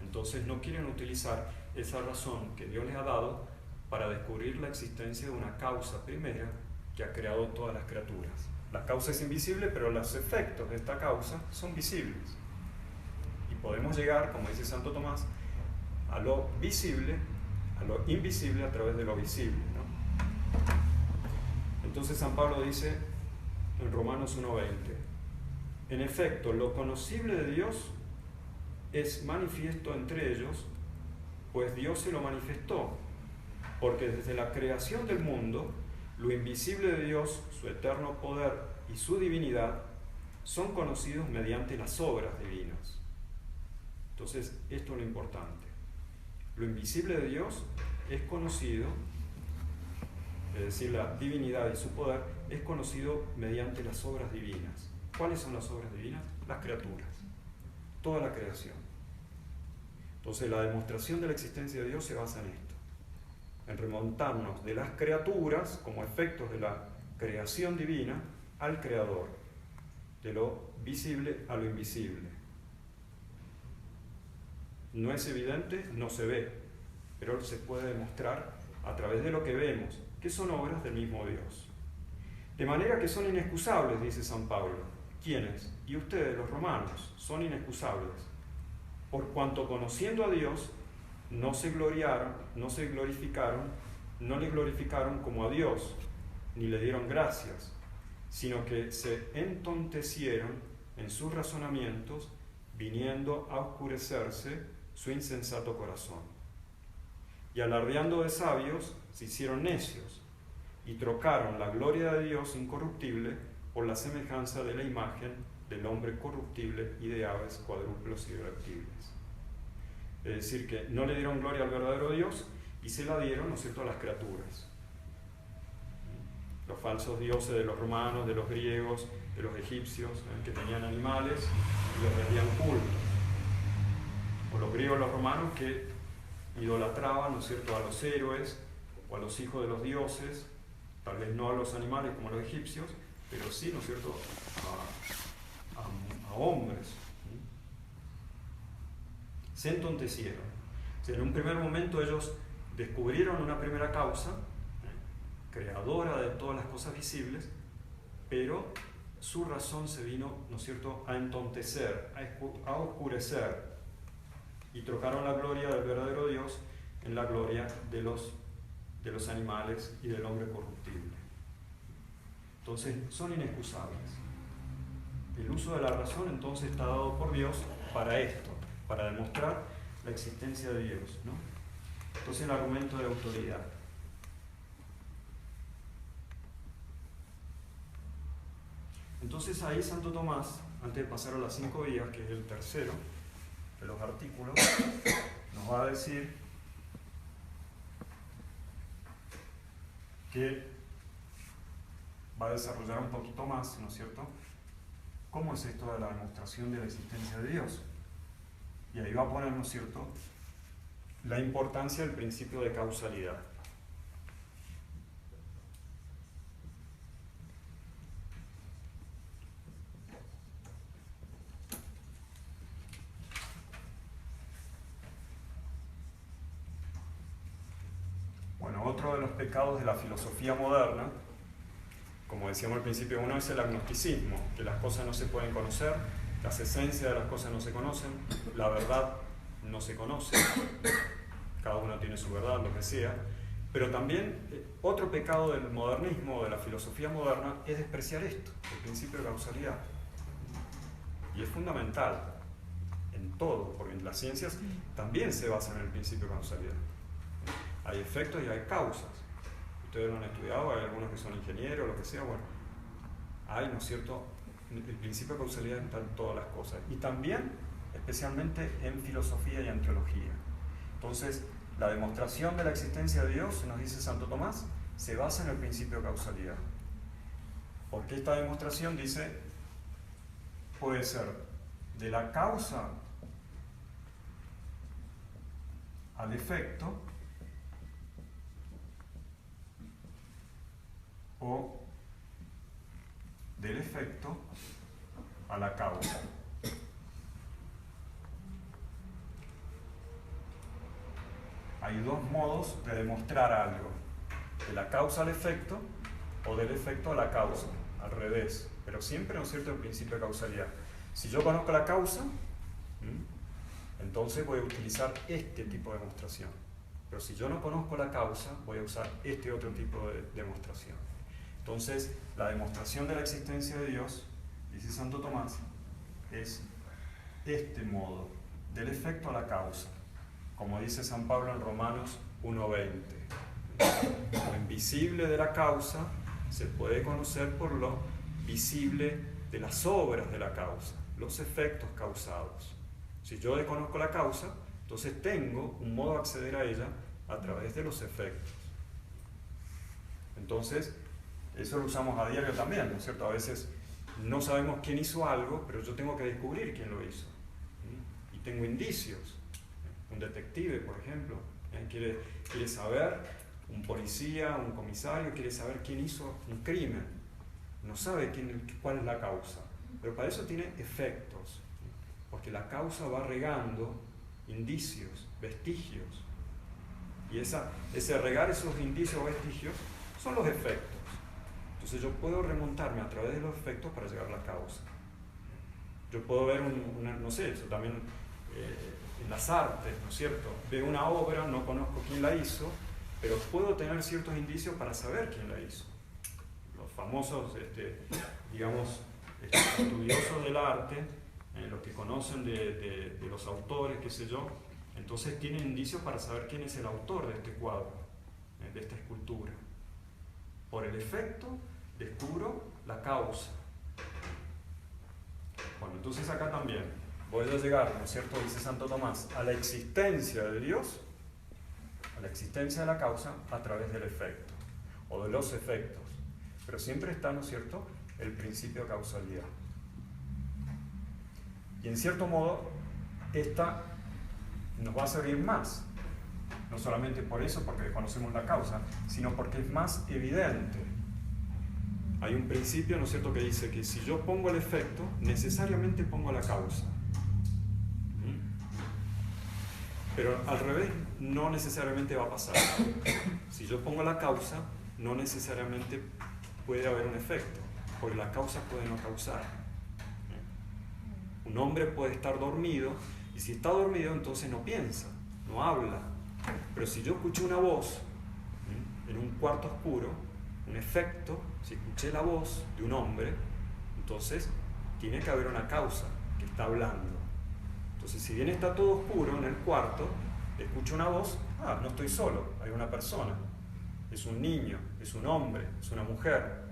Entonces no quieren utilizar esa razón que Dios les ha dado para descubrir la existencia de una causa primera que ha creado todas las criaturas. La causa es invisible, pero los efectos de esta causa son visibles. Y podemos llegar, como dice Santo Tomás, a lo visible, a lo invisible a través de lo visible, ¿no? Entonces San Pablo dice en Romanos 1:20, en efecto, lo conocible de Dios es manifiesto entre ellos, pues Dios se lo manifestó. Porque desde la creación del mundo, lo invisible de Dios, su eterno poder y su divinidad, son conocidos mediante las obras divinas. Entonces, esto es lo importante. Lo invisible de Dios es conocido, es decir, la divinidad y su poder, es conocido mediante las obras divinas. ¿Cuáles son las obras divinas? Las criaturas. Toda la creación. Entonces, la demostración de la existencia de Dios se basa en esto. En remontarnos de las criaturas como efectos de la creación divina al Creador, de lo visible a lo invisible. No es evidente, no se ve, pero se puede demostrar a través de lo que vemos, que son obras del mismo Dios. De manera que son inexcusables, dice San Pablo. ¿Quiénes? Y ustedes, los romanos, son inexcusables, por cuanto conociendo a Dios, no le glorificaron como a Dios, ni le dieron gracias, sino que se entontecieron en sus razonamientos, viniendo a oscurecerse su insensato corazón. Y alardeando de sabios, se hicieron necios, y trocaron la gloria de Dios incorruptible por la semejanza de la imagen del hombre corruptible y de aves, cuadrúpedos y reptiles. Es decir, que no le dieron gloria al verdadero Dios y se la dieron, ¿no es cierto?, a las criaturas. Los falsos dioses de los romanos, de los griegos, de los egipcios, que tenían animales y los rendían culto. O los griegos y los romanos que idolatraban, ¿no es cierto?, a los héroes o a los hijos de los dioses, tal vez no a los animales como los egipcios, pero sí, ¿no es cierto?, a hombres. Se entontecieron. O sea, en un primer momento ellos descubrieron una primera causa, creadora de todas las cosas visibles, pero su razón se vino, ¿no es cierto?, a entontecer, a oscurecer, y trocaron la gloria del verdadero Dios en la gloria de los animales y del hombre corruptible. Entonces son inexcusables. El uso de la razón entonces está dado por Dios para esto, para demostrar la existencia de Dios, ¿no? Entonces el argumento de autoridad. Entonces ahí Santo Tomás, antes de pasar a las 5 vías, que es el tercero de los artículos, nos va a decir que va a desarrollar un poquito más, ¿no es cierto?, cómo es esto de la demostración de la existencia de Dios. Y ahí va a poner, ¿no es cierto?, la importancia del principio de causalidad. Bueno, otro de los pecados de la filosofía moderna, como decíamos al principio, uno es el agnosticismo, que las cosas no se pueden conocer, las esencias de las cosas no se conocen, la verdad no se conoce, cada uno tiene su verdad, lo que sea, pero también otro pecado del modernismo, de la filosofía moderna, es despreciar esto, el principio de causalidad. Y es fundamental en todo, porque las ciencias también se basan en el principio de causalidad. Hay efectos y hay causas. Ustedes lo han estudiado, hay algunos que son ingenieros, lo que sea, bueno, hay, ¿no es cierto?, el principio de causalidad está en todas las cosas. Y también, especialmente en filosofía y en teología. Entonces, la demostración de la existencia de Dios, nos dice Santo Tomás, se basa en el principio de causalidad. Porque esta demostración, dice, puede ser de la causa al efecto, o del efecto a la causa. Hay dos modos de demostrar algo, de la causa al efecto o del efecto a la causa, al revés, pero siempre, ¿no es cierto?, el principio de causalidad. Si yo conozco la causa, entonces voy a utilizar este tipo de demostración, pero si yo no conozco la causa, voy a usar este otro tipo de demostración. Entonces, la demostración de la existencia de Dios, dice Santo Tomás, es este modo, del efecto a la causa, como dice San Pablo en Romanos 1:20. Lo invisible de la causa se puede conocer por lo visible de las obras de la causa, los efectos causados. Si yo desconozco la causa, entonces tengo un modo de acceder a ella a través de los efectos. Entonces, eso lo usamos a diario también, ¿no es cierto? A veces no sabemos quién hizo algo, pero yo tengo que descubrir quién lo hizo. Y tengo indicios. Un detective, por ejemplo, quiere saber, un policía, un comisario, quiere saber quién hizo un crimen. No sabe cuál es la causa, pero para eso tiene efectos, porque la causa va regando indicios, vestigios. Y ese regar esos indicios o vestigios son los efectos. Entonces yo puedo remontarme a través de los efectos para llegar a la causa. Yo puedo ver no sé, eso también en las artes, ¿no es cierto? Veo una obra, no conozco quién la hizo, pero puedo tener ciertos indicios para saber quién la hizo. Los famosos, digamos, estudiosos del arte, los que conocen de los autores, qué sé yo, entonces tienen indicios para saber quién es el autor de este cuadro, de esta escultura. Por el efecto descubro la causa. Bueno, entonces acá también voy a llegar, ¿no es cierto?, dice Santo Tomás, a la existencia de Dios a la existencia de la causa a través del efecto, o de los efectos. Pero siempre está, ¿no es cierto?, el principio de causalidad. Y en cierto modo, esta nos va a servir más, no solamente por eso, porque desconocemos la causa, sino porque es más evidente. Hay un principio, ¿no es cierto?, que dice que si yo pongo el efecto, necesariamente pongo la causa. Pero al revés, no necesariamente va a pasar. Si yo pongo la causa, no necesariamente puede haber un efecto, porque la causa puede no causar. Un hombre puede estar dormido, y si está dormido, entonces no piensa, no habla. Pero si yo escuché una voz en un cuarto oscuro, un efecto, si escuché la voz de un hombre, entonces tiene que haber una causa que está hablando. Entonces, si bien está todo oscuro en el cuarto, escucho una voz, no estoy solo, hay una persona. Es un niño, es un hombre, es una mujer.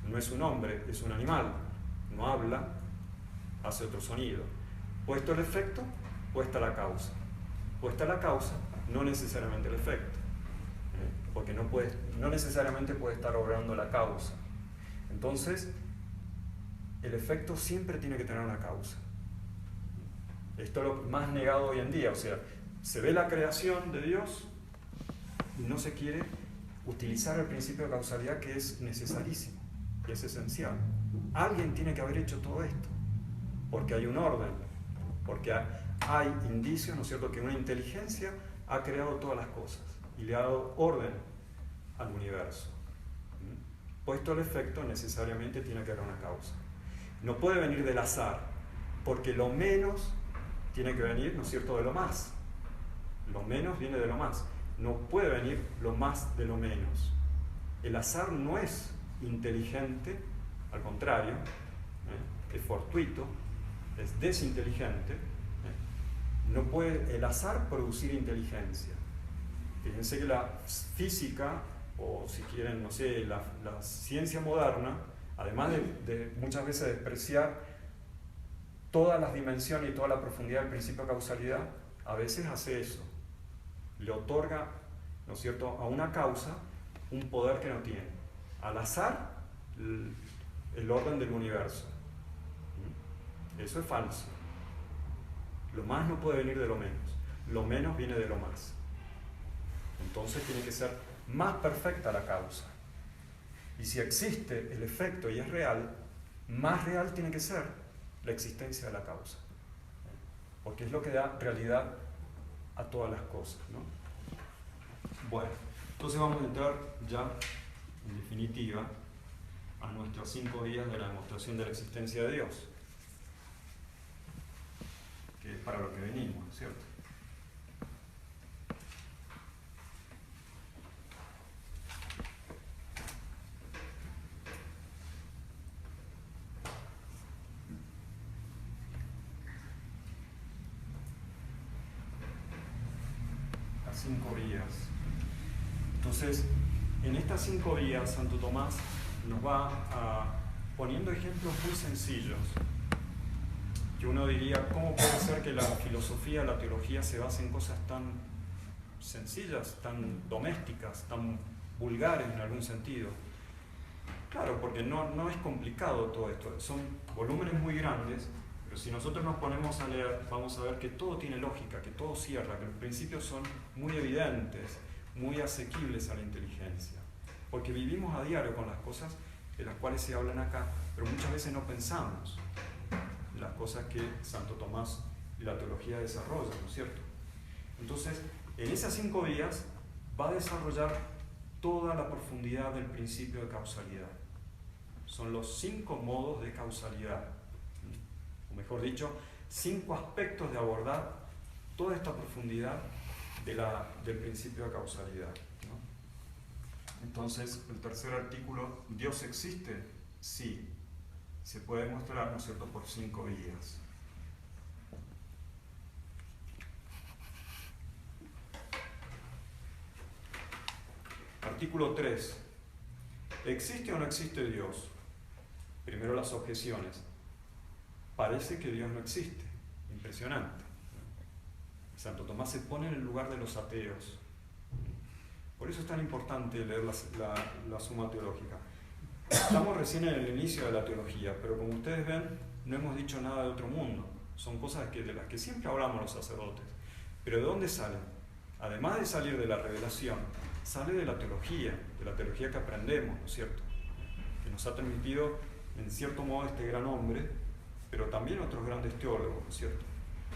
No es un hombre, es un animal. No habla, hace otro sonido. Puesto el efecto, puesta la causa. Puesta la causa, no necesariamente el efecto. Porque no necesariamente puede estar obrando la causa. Entonces, el efecto siempre tiene que tener una causa. Esto es lo más negado hoy en día, o sea, se ve la creación de Dios y no se quiere utilizar el principio de causalidad, que es necesarísimo, que es esencial. Alguien tiene que haber hecho todo esto, porque hay un orden, porque hay indicios, ¿no es cierto?, que una inteligencia ha creado todas las cosas y le ha dado orden al universo. Puesto el efecto, necesariamente tiene que haber una causa. No puede venir del azar, porque lo menos tiene que venir, ¿no es cierto?, de lo más. Lo menos viene de lo más. No puede venir lo más de lo menos. El azar no es inteligente, al contrario, es fortuito, es desinteligente. No puede el azar producir inteligencia. Fíjense que la física, o si quieren, no sé, la ciencia moderna, además de muchas veces despreciar todas las dimensiones y toda la profundidad del principio de causalidad, a veces hace eso. Le otorga, ¿no es cierto?, a una causa un poder que no tiene. Al azar, el orden del universo. Eso es falso. Lo más no puede venir de lo menos. Lo menos viene de lo más. Entonces tiene que ser más perfecta la causa. Y si existe el efecto y es real, más real tiene que ser la existencia de la causa. Porque es lo que da realidad a todas las cosas, ¿no? Bueno, entonces vamos a entrar ya, en definitiva, a nuestros 5 días de la demostración de la existencia de Dios, que es para lo que venimos, ¿no es cierto? Las 5 vías. Entonces, en estas 5 vías, Santo Tomás nos va poniendo ejemplos muy sencillos, que uno diría, ¿cómo puede ser que la filosofía, la teología se base en cosas tan sencillas, tan domésticas, tan vulgares en algún sentido? Claro, porque no es complicado todo esto, son volúmenes muy grandes, pero si nosotros nos ponemos a leer, vamos a ver que todo tiene lógica, que todo cierra, que los principios son muy evidentes, muy asequibles a la inteligencia, porque vivimos a diario con las cosas de las cuales se hablan acá, pero muchas veces no pensamos en las cosas que Santo Tomás y la teología desarrollan, ¿no es cierto? Entonces, en esas 5 vías va a desarrollar toda la profundidad del principio de causalidad. Son los 5 modos de causalidad, o mejor dicho, 5 aspectos de abordar toda esta profundidad del principio de causalidad, ¿no? Entonces, el tercer artículo, ¿Dios existe? Sí. Se puede demostrar, ¿no es cierto?, por 5 vías. Artículo 3. ¿Existe o no existe Dios? Primero las objeciones. Parece que Dios no existe. Impresionante. Santo Tomás se pone en el lugar de los ateos. Por eso es tan importante leer la Suma Teológica. Estamos recién en el inicio de la teología, pero como ustedes ven, no hemos dicho nada de otro mundo. Son cosas de las que siempre hablamos los sacerdotes. Pero ¿de dónde salen? Además de salir de la revelación, sale de la teología que aprendemos, ¿no es cierto? Que nos ha transmitido, en cierto modo, este gran hombre, pero también otros grandes teólogos, ¿no es cierto?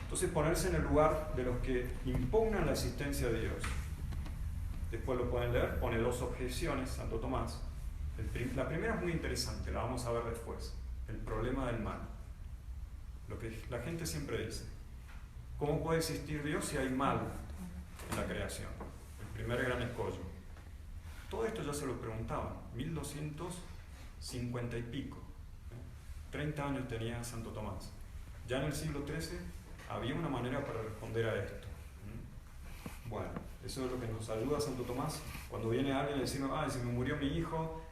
Entonces, ponerse en el lugar de los que impugnan la existencia de Dios. Después lo pueden leer, pone 2 objeciones, Santo Tomás. La primera es muy interesante, la vamos a ver después. El problema del mal. Lo que la gente siempre dice. ¿Cómo puede existir Dios si hay mal en la creación? El primer gran escollo. Todo esto ya se lo preguntaban, 1250 y pico. 30 años tenía Santo Tomás. Ya en el siglo XIII había una manera para responder a esto. Bueno, eso es lo que nos ayuda a Santo Tomás. Cuando viene alguien y decimos, se me murió mi hijo,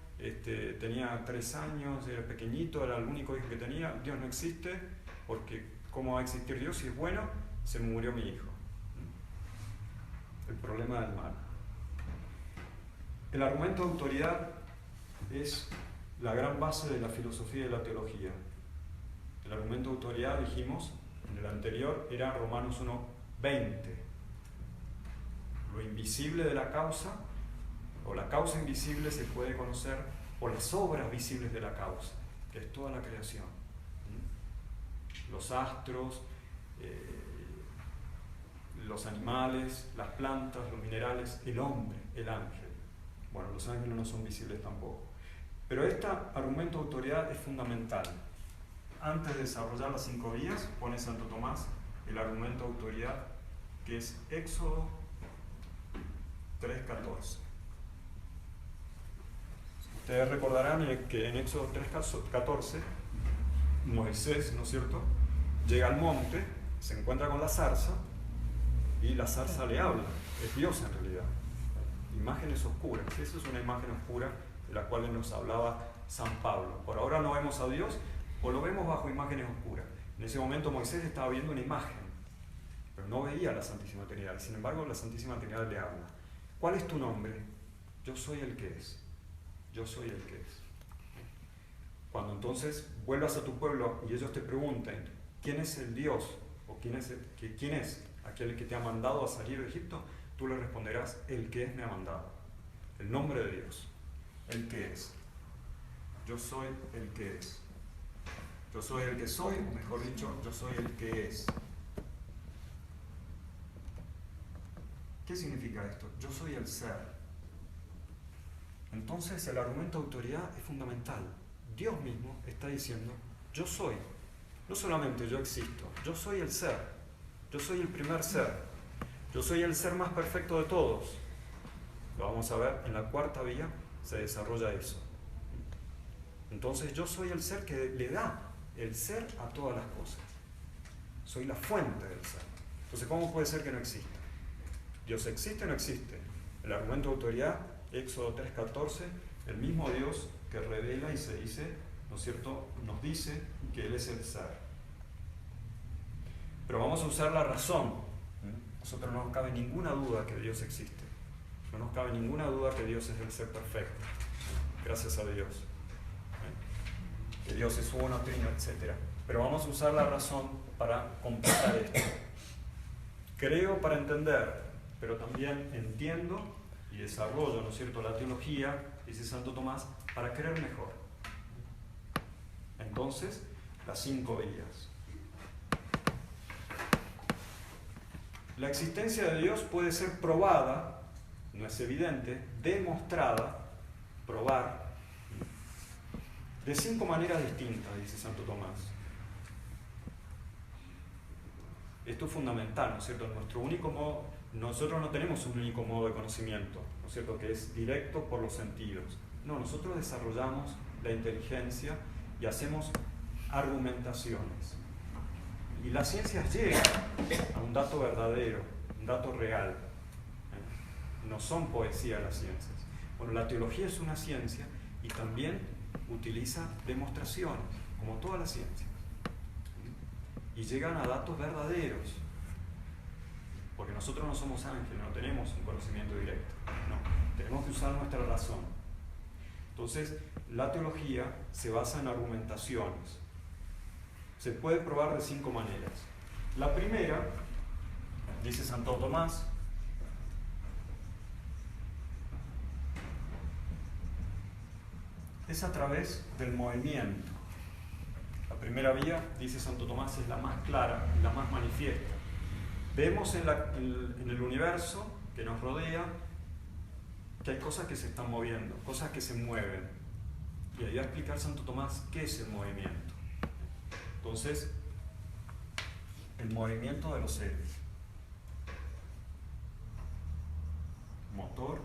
tenía 3 años, era pequeñito, era el único hijo que tenía, Dios no existe, porque ¿cómo va a existir Dios si es bueno? Se me murió mi hijo. El problema del mal. El argumento de autoridad es la gran base de la filosofía y de la teología. El argumento de autoridad, dijimos, en el anterior, era Romanos 1:20. Lo invisible de la causa, o la causa invisible, se puede conocer por las obras visibles de la causa, que es toda la creación. Los astros, los animales, las plantas, los minerales, el hombre, el ángel. Bueno, los ángeles no son visibles tampoco. Pero este argumento de autoridad es fundamental. Antes de desarrollar las 5 vías, pone Santo Tomás el argumento de autoridad, que es Éxodo 3:14. Ustedes recordarán que en Éxodo 3:14, Moisés, ¿no es cierto?, llega al monte, se encuentra con la zarza, y la zarza le habla. Es Dios en realidad. Imágenes oscuras. Esa es una imagen oscura de la cual nos hablaba San Pablo. Por ahora no vemos a Dios, o lo vemos bajo imágenes oscuras. En ese momento Moisés estaba viendo una imagen, pero no veía a la Santísima Trinidad. Sin embargo, la Santísima Trinidad le habla. ¿Cuál es tu nombre? Yo soy el que es. Yo soy el que es. Cuando entonces vuelvas a tu pueblo y ellos te pregunten ¿quién es el Dios? ¿O quién es aquel que te ha mandado a salir de Egipto? Tú le responderás, el que es me ha mandado. El nombre de Dios. El que es. Yo soy el que es. Yo soy el que soy, o mejor dicho, yo soy el que es. ¿Qué significa esto? Yo soy el ser. Entonces el argumento de autoridad es fundamental. Dios mismo está diciendo, yo soy. No solamente yo existo, yo soy el ser. Yo soy el primer ser. Yo soy el ser más perfecto de todos. Lo vamos a ver, en la 4ª vía se desarrolla eso. Entonces yo soy el ser que le da el ser a todas las cosas. Soy la fuente del ser. Entonces, ¿cómo puede ser que no exista? ¿Dios existe o no existe? El argumento de autoridad, Éxodo 3:14, el mismo Dios que revela y se dice, ¿no es cierto?, nos dice que Él es el ser. Pero vamos a usar la razón. Nosotros no nos cabe ninguna duda que Dios existe. No nos cabe ninguna duda que Dios es el ser perfecto. Gracias a Dios. Que Dios es uno, trino, etc. Pero vamos a usar la razón para completar esto. Creo para entender, pero también entiendo y desarrollo, ¿no es cierto?, la teología, dice Santo Tomás, para creer mejor. Entonces, las 5 vías. La existencia de Dios puede ser probada, no es evidente, demostrada, probar, de 5 maneras distintas, dice Santo Tomás. Esto es fundamental, ¿no es cierto? Nosotros no tenemos un único modo de conocimiento, ¿no es cierto?, que es directo por los sentidos. No, nosotros desarrollamos la inteligencia y hacemos argumentaciones. Y las ciencias llegan a un dato verdadero, un dato real. No son poesía las ciencias. Bueno, la teología es una ciencia y también utiliza demostraciones, como todas las ciencias. Y llegan a datos verdaderos. porque nosotros no somos ángeles, no tenemos un conocimiento directo, no, tenemos que usar nuestra razón. Entonces, la teología se basa en argumentaciones. Se puede probar de 5 maneras. La primera, dice Santo Tomás, es a través del movimiento. La primera vía, dice Santo Tomás, es la más clara y la más manifiesta. Vemos en el universo que nos rodea que hay cosas que se están moviendo, cosas que se mueven. Y ahí va a explicar Santo Tomás qué es el movimiento. Entonces, el movimiento de los seres. Motor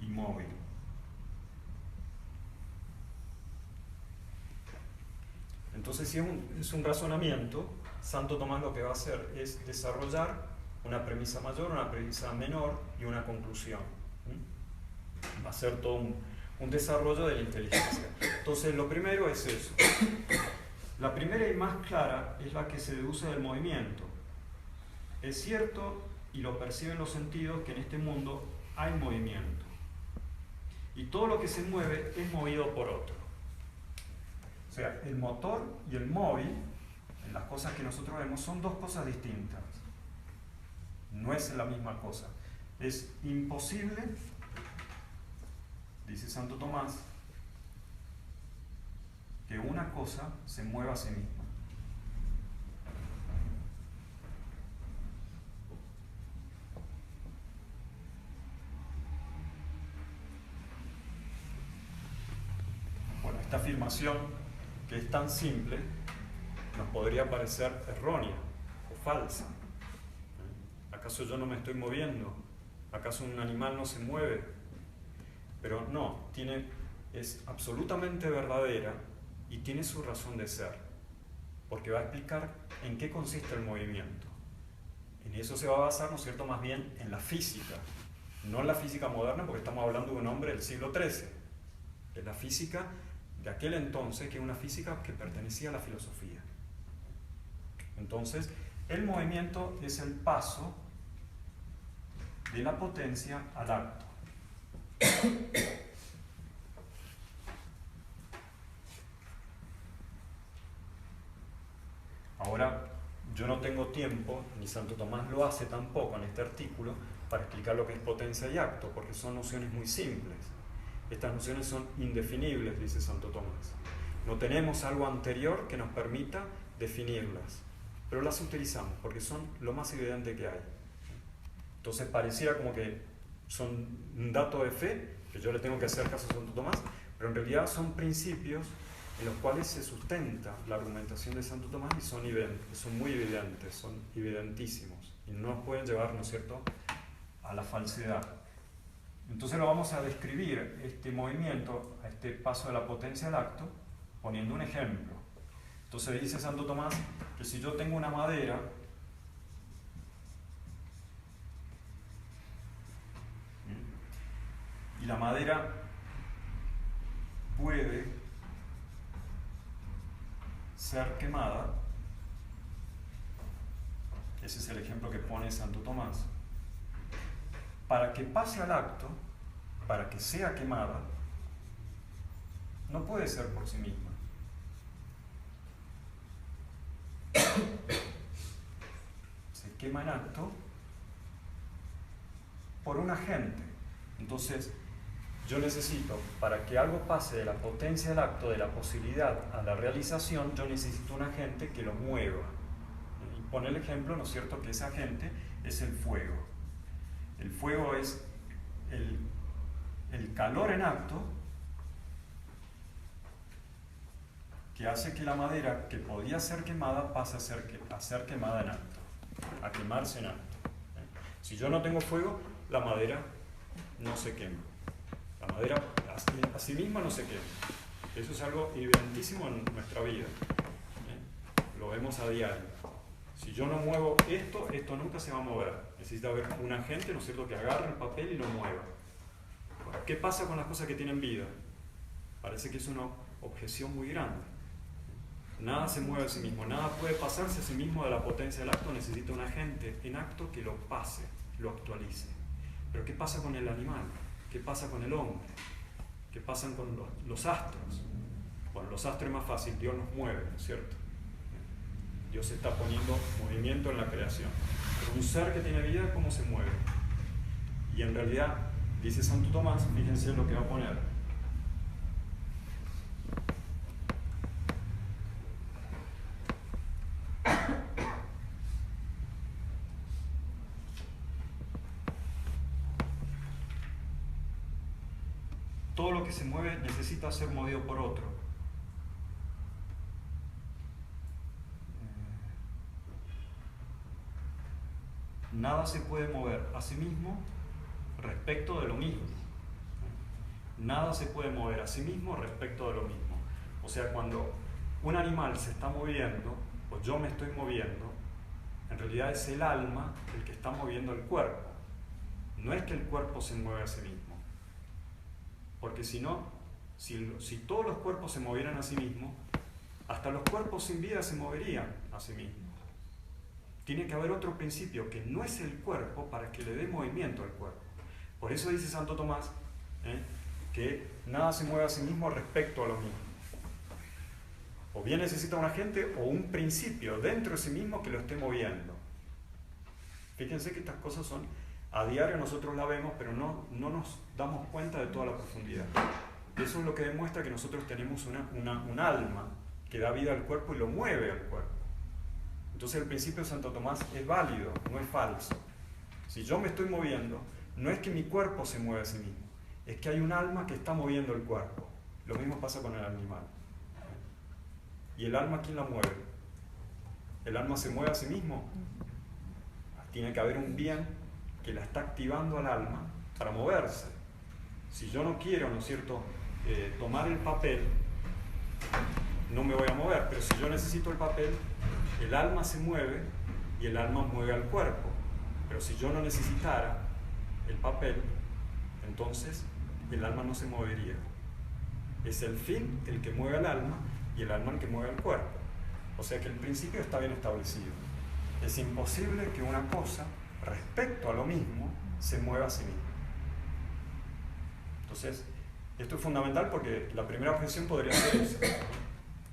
y móvil. Entonces, si es un razonamiento, Santo Tomás lo que va a hacer es desarrollar una premisa mayor, una premisa menor y una conclusión. Va a ser todo un desarrollo de la inteligencia. Entonces, lo primero es eso. La primera y más clara es la que se deduce del movimiento. Es cierto, y lo perciben los sentidos, que en este mundo hay movimiento. Y todo lo que se mueve es movido por otro. O sea, el motor y el móvil, en las cosas que nosotros vemos, son dos cosas distintas. No es la misma cosa. Es imposible, dice Santo Tomás, que una cosa se mueva a sí misma. Bueno, esta afirmación, que es tan simple, nos podría parecer errónea o falsa. ¿Acaso yo no me estoy moviendo? ¿Acaso un animal no se mueve? Pero no, es absolutamente verdadera y tiene su razón de ser, porque va a explicar en qué consiste el movimiento. En eso se va a basar, ¿no es cierto?, más bien en la física, no en la física moderna, porque estamos hablando de un hombre del siglo XIII. Es la física de aquel entonces, que es una física que pertenecía a la filosofía. Entonces, el movimiento es el paso de la potencia al acto. Ahora, yo no tengo tiempo, ni Santo Tomás lo hace tampoco en este artículo, para explicar lo que es potencia y acto, porque son nociones muy simples. Estas nociones son indefinibles, dice Santo Tomás. No tenemos algo anterior que nos permita definirlas, pero las utilizamos porque son lo más evidente que hay. Entonces pareciera como que son un dato de fe, que yo le tengo que hacer caso a Santo Tomás, pero en realidad son principios en los cuales se sustenta la argumentación de Santo Tomás y son muy evidentes, son evidentísimos y no nos pueden llevar, ¿no es cierto?, a la falsedad. Entonces lo vamos a describir, este movimiento, a este paso de la potencia al acto, poniendo un ejemplo. Entonces dice Santo Tomás que si yo tengo una madera, y la madera puede ser quemada, ese es el ejemplo que pone Santo Tomás, para que pase al acto, para que sea quemada, no puede ser por sí misma. Se quema en acto por un agente. Entonces, yo necesito, para que algo pase de la potencia del acto, de la posibilidad a la realización, yo necesito un agente que lo mueva. Y pone el ejemplo, ¿no es cierto?, que ese agente es el fuego. El fuego es el calor en acto que hace que la madera que podía ser quemada pase a ser quemada en acto, a quemarse en acto. Si yo no tengo fuego, la madera no se quema. La madera a sí misma no se quema. Eso es algo evidentísimo en nuestra vida. Lo vemos a diario. Si yo no muevo esto nunca se va a mover. Necesita haber un agente, ¿no es cierto?, que agarre el papel y lo mueva. ¿Qué pasa con las cosas que tienen vida? Parece que es una objeción muy grande. Nada se mueve a sí mismo, nada puede pasarse a sí mismo de la potencia del acto, necesita un agente en acto que lo pase, lo actualice. Pero ¿qué pasa con el animal? ¿Qué pasa con el hombre? ¿Qué pasa con los astros? Bueno, los astros es más fácil, Dios nos mueve, ¿no es cierto? Dios está poniendo movimiento en la creación. Pero un ser que tiene vida, ¿cómo se mueve? Y en realidad, dice Santo Tomás, fíjense lo que va a poner. Todo lo que se mueve necesita ser movido por otro. Nada se puede mover a sí mismo respecto de lo mismo. Nada se puede mover a sí mismo respecto de lo mismo. O sea, cuando un animal se está moviendo, o yo me estoy moviendo, en realidad es el alma el que está moviendo el cuerpo. No es que el cuerpo se mueve a sí mismo. Porque si no, si todos los cuerpos se movieran a sí mismos, hasta los cuerpos sin vida se moverían a sí mismos. Tiene que haber otro principio que no es el cuerpo para que le dé movimiento al cuerpo. Por eso dice Santo Tomás que nada se mueve a sí mismo respecto a lo mismo. O bien necesita un agente o un principio dentro de sí mismo que lo esté moviendo. Fíjense que estas cosas son, a diario nosotros la vemos, pero no nos damos cuenta de toda la profundidad. Eso es lo que demuestra que nosotros tenemos un alma que da vida al cuerpo y lo mueve al cuerpo. Entonces el principio de Santo Tomás es válido, no es falso. Si yo me estoy moviendo, no es que mi cuerpo se mueva a sí mismo, es que hay un alma que está moviendo el cuerpo. Lo mismo pasa con el animal. ¿Y el alma quién la mueve? ¿El alma se mueve a sí mismo? Tiene que haber un bien que la está activando al alma para moverse. Si yo no quiero, ¿no es cierto?, tomar el papel, no me voy a mover, pero si yo necesito el papel, el alma se mueve y el alma mueve al cuerpo. Pero si yo no necesitara el papel, entonces el alma no se movería. Es el fin el que mueve al alma y el alma el que mueve al cuerpo. O sea que el principio está bien establecido. Es imposible que una cosa, respecto a lo mismo, se mueva a sí misma. Entonces, esto es fundamental porque la primera objeción podría ser esa.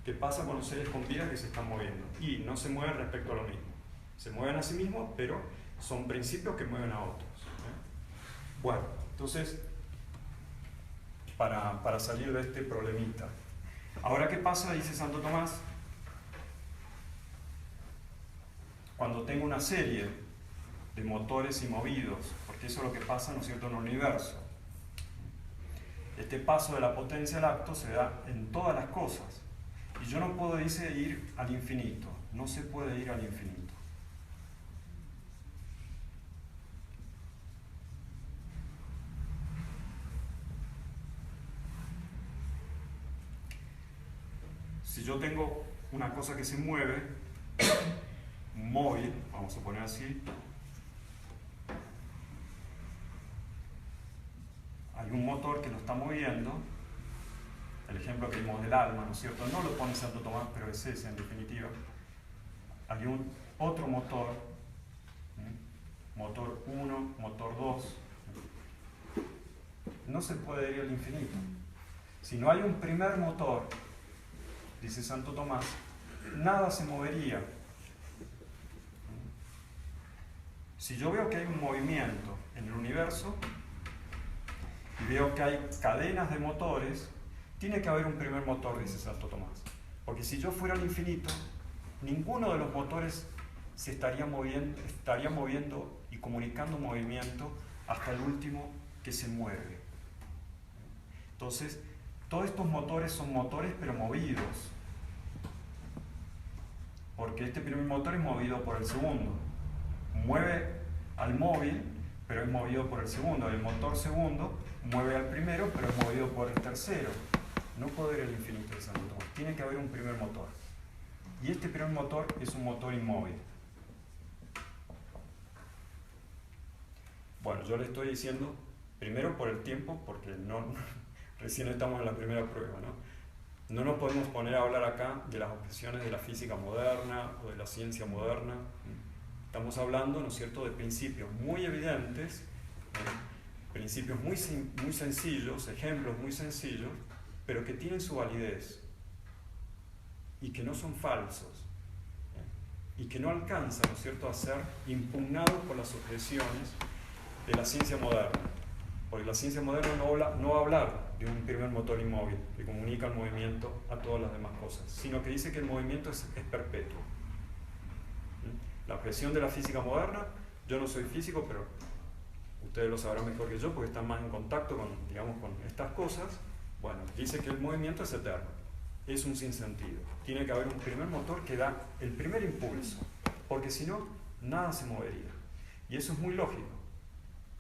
¿Qué pasa con los seres con vida que se están moviendo? Y no se mueven respecto a lo mismo. Se mueven a sí mismos, pero son principios que mueven a otros. Bueno, entonces, para salir de este problemita. Ahora, ¿qué pasa? Dice Santo Tomás. Cuando tengo una serie de motores y movidos, porque eso es lo que pasa, ¿no es cierto?, en el universo. Este paso de la potencia al acto se da en todas las cosas. Y yo no puedo, dice, ir al infinito. No se puede ir al infinito. Si yo tengo una cosa que se mueve, un móvil, vamos a poner así, hay un motor que lo está moviendo, el ejemplo que vimos del alma, ¿no es cierto? No lo pone Santo Tomás, pero es ese en definitiva. Hay otro motor, motor 1, motor 2. No se puede ir al infinito. Si no hay un primer motor, dice Santo Tomás, nada se movería. Si yo veo que hay un movimiento en el universo y veo que hay cadenas de motores, tiene que haber un primer motor, dice Santo Tomás. Porque si yo fuera al infinito, ninguno de los motores se estaría moviendo y comunicando movimiento hasta el último que se mueve. Entonces, todos estos motores son motores pero movidos. Porque este primer motor es movido por el segundo. Mueve al móvil, pero es movido por el segundo. El motor segundo mueve al primero, pero es movido por el tercero. No puede ir al infinito de Santo Tomás. Tiene que haber un primer motor. Y este primer motor es un motor inmóvil. Bueno, yo le estoy diciendo, primero por el tiempo, porque recién estamos en la primera prueba, ¿no? No nos podemos poner a hablar acá de las objeciones de la física moderna o de la ciencia moderna. Estamos hablando, ¿no es cierto?, de principios muy evidentes, principios muy sencillos, ejemplos muy sencillos, pero que tienen su validez y que no son falsos y que no alcanzan, ¿no es cierto?, a ser impugnados por las objeciones de la ciencia moderna. Porque la ciencia moderna no va a hablar de un primer motor inmóvil que comunica el movimiento a todas las demás cosas, sino que dice que el movimiento es perpetuo. La objeción de la física moderna, yo no soy físico, pero ustedes lo sabrán mejor que yo porque están más en contacto con, digamos, con estas cosas. Bueno, dice que el movimiento es eterno, es un sinsentido. Tiene que haber un primer motor que da el primer impulso, porque si no, nada se movería. Y eso es muy lógico.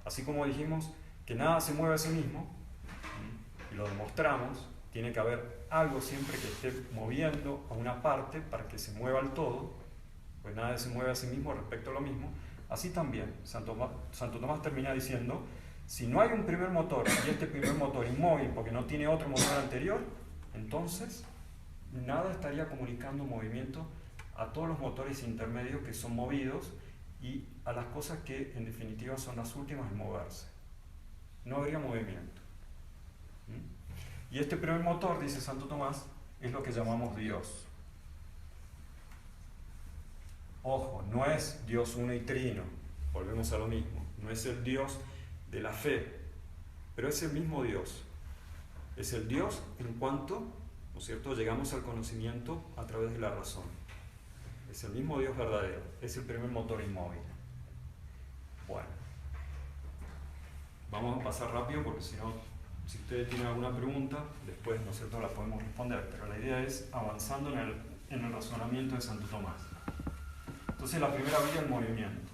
Así como dijimos que nada se mueve a sí mismo, y lo demostramos, tiene que haber algo siempre que esté moviendo a una parte para que se mueva al todo, pues nada se mueve a sí mismo respecto a lo mismo. Así también, Santo Tomás termina diciendo, si no hay un primer motor y este primer motor inmóvil porque no tiene otro motor anterior, entonces nada estaría comunicando movimiento a todos los motores intermedios que son movidos y a las cosas que en definitiva son las últimas en moverse. No habría movimiento. Y este primer motor, dice Santo Tomás, es lo que llamamos Dios. Ojo, no es Dios uno y trino, volvemos a lo mismo, no es el Dios de la fe, pero es el mismo Dios. Es el Dios en cuanto, ¿no es cierto?, llegamos al conocimiento a través de la razón. Es el mismo Dios verdadero, es el primer motor inmóvil. Bueno, vamos a pasar rápido porque si no, si ustedes tienen alguna pregunta, después, ¿no es cierto?, la podemos responder, pero la idea es avanzando en el razonamiento de Santo Tomás. Entonces la primera vía es el movimiento.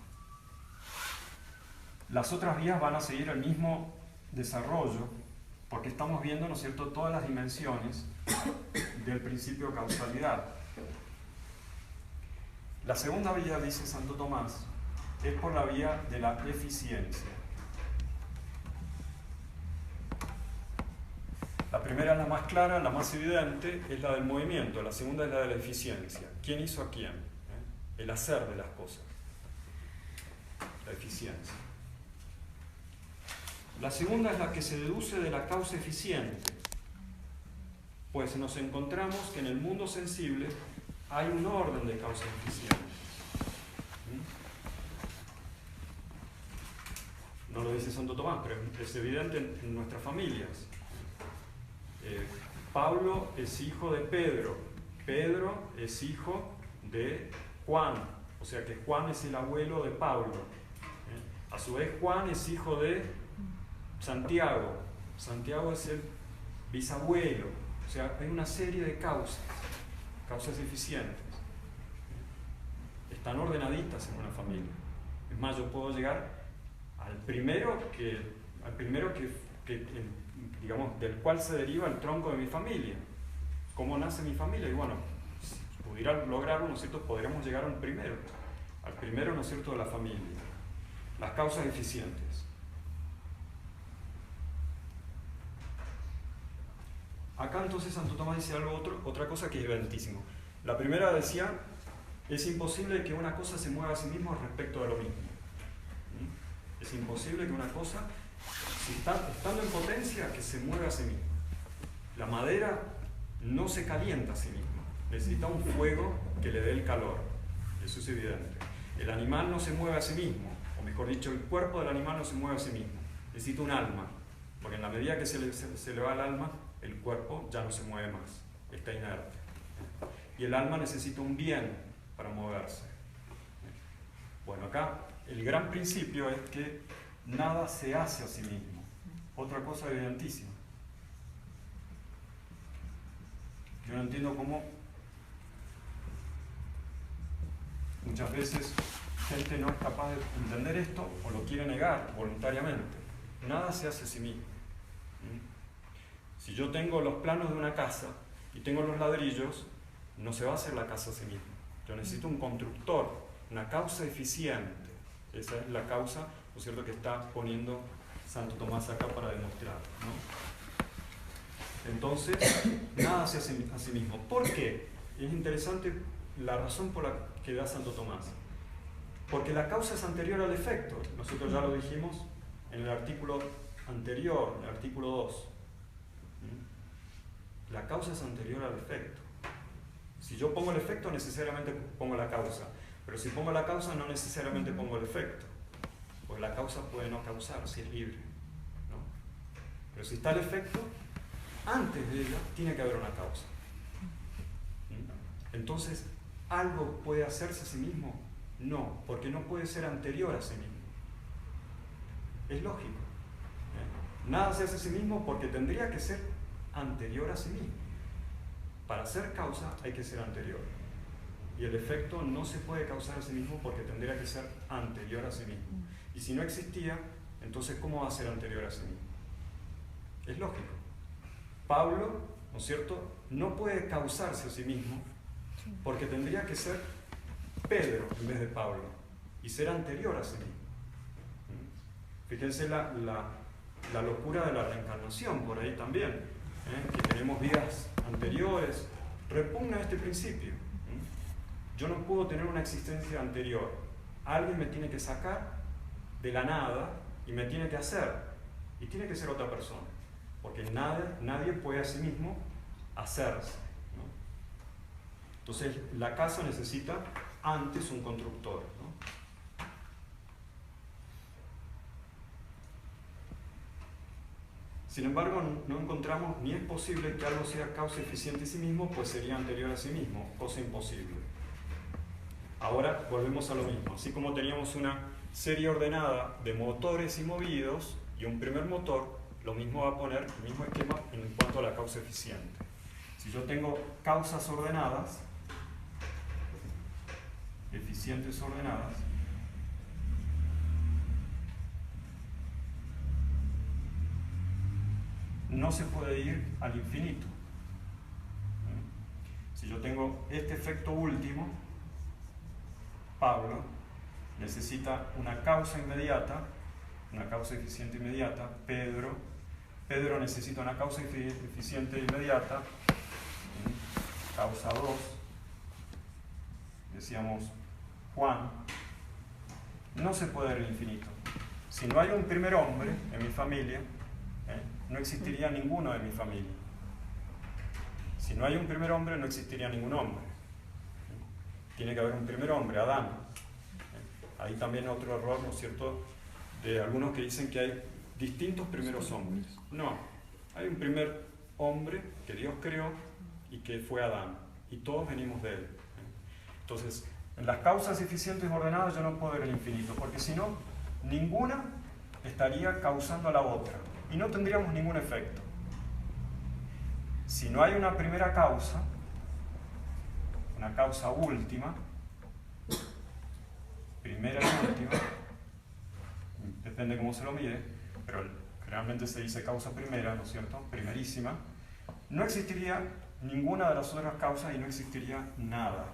Las otras vías van a seguir el mismo desarrollo porque estamos viendo, ¿no es cierto?, todas las dimensiones del principio de causalidad. La segunda vía, dice Santo Tomás, es por la vía de la eficiencia. La primera es la más clara, la más evidente, es la del movimiento. La segunda es la de la eficiencia. ¿Quién hizo a quién? El hacer de las cosas. La eficiencia. La segunda es la que se deduce de la causa eficiente. Pues nos encontramos que en el mundo sensible hay un orden de causas eficientes. No lo dice Santo Tomás, pero es evidente en nuestras familias. Pablo es hijo de Pedro. Pedro es hijo de Juan, o sea que Juan es el abuelo de Pablo. A su vez Juan es hijo de Santiago. Santiago es el bisabuelo. O sea, hay una serie de causas eficientes. Están ordenaditas en una familia. Es más, yo puedo llegar al primero que digamos, del cual se deriva el tronco de mi familia. ¿Cómo nace mi familia? Y bueno, si pudiera lograrlo, ¿no es cierto?, podríamos llegar al primero, ¿no es cierto?, de la familia. Las causas eficientes. Acá entonces Santo Tomás dice otra cosa que es evidentísimo. La primera decía, es imposible que una cosa se mueva a sí misma respecto de lo mismo. Es imposible que una cosa, estando en potencia, que se mueva a sí misma. La madera no se calienta a sí misma, necesita un fuego que le dé el calor, eso es evidente. El animal no se mueve a sí mismo, o mejor dicho, el cuerpo del animal no se mueve a sí mismo, necesita un alma, porque en la medida que se le va el alma, el cuerpo ya no se mueve más, está inerte. Y el alma necesita un bien para moverse. Bueno, acá el gran principio es que nada se hace a sí mismo. Otra cosa evidentísima. Yo no entiendo cómo muchas veces gente no es capaz de entender esto o lo quiere negar voluntariamente. Nada se hace a sí mismo. Si yo tengo los planos de una casa y tengo los ladrillos, no se va a hacer la casa a sí misma. Yo necesito un constructor, una causa eficiente. Esa es la causa, ¿no es cierto?, que está poniendo Santo Tomás acá para demostrar, ¿no? Entonces, nada se hace a sí mismo. ¿Por qué? Es interesante la razón por la que da Santo Tomás. Porque la causa es anterior al efecto. Nosotros ya lo dijimos en el artículo anterior, en el artículo 2. La causa es anterior al efecto. Si yo pongo el efecto, necesariamente pongo la causa. Pero si pongo la causa, no necesariamente pongo el efecto. Pues la causa puede no causar, si es libre, ¿no? Pero si está el efecto, antes de ella tiene que haber una causa. Entonces, ¿algo puede hacerse a sí mismo? No, porque no puede ser anterior a sí mismo. Es lógico. Nada se hace a sí mismo porque tendría que ser anterior a sí mismo. Para ser causa hay que ser anterior. Y el efecto no se puede causar a sí mismo porque tendría que ser anterior a sí mismo. Y si no existía, entonces ¿cómo va a ser anterior a sí mismo? Es lógico. Pablo, ¿no es cierto?, no puede causarse a sí mismo porque tendría que ser Pedro en vez de Pablo y ser anterior a sí mismo. Fíjense la locura de la reencarnación por ahí también, que tenemos vidas anteriores. Repugna este principio. Yo no puedo tener una existencia anterior. Alguien me tiene que sacar de la nada y me tiene que hacer. Y tiene que ser otra persona. Porque nadie puede a sí mismo hacerse, ¿no? Entonces la casa necesita antes un constructor, ¿no? Sin embargo, no encontramos ni es posible que algo sea causa eficiente en sí mismo, pues sería anterior a sí mismo, cosa imposible. Ahora volvemos a lo mismo. Así como teníamos una serie ordenada de motores y movidos y un primer motor, lo mismo va a poner el mismo esquema en cuanto a la causa eficiente. Si yo tengo causas ordenadas, eficientes ordenadas, no se puede ir al infinito. Si yo tengo este efecto último, Pablo necesita una causa inmediata, una causa eficiente inmediata. Pedro necesita una causa eficiente inmediata, causa 2. Decíamos Juan. No se puede ir al infinito. Si no hay un primer hombre en mi familia, no existiría ninguno de mi familia. Si no hay un primer hombre, no existiría ningún hombre. Tiene que haber un primer hombre, Adán. Ahí también otro error, ¿no es cierto?, de algunos que dicen que hay distintos primeros hombres. No, hay un primer hombre que Dios creó y que fue Adán. Y todos venimos de él. Entonces, en las causas eficientes ordenadas yo no puedo ir al infinito, porque si no, ninguna estaría causando a la otra. Y no tendríamos ningún efecto. Si no hay una primera causa, una causa última, primera y última, depende cómo se lo mide, pero generalmente se dice causa primera, ¿no es cierto?, primerísima, no existiría ninguna de las otras causas y no existiría nada.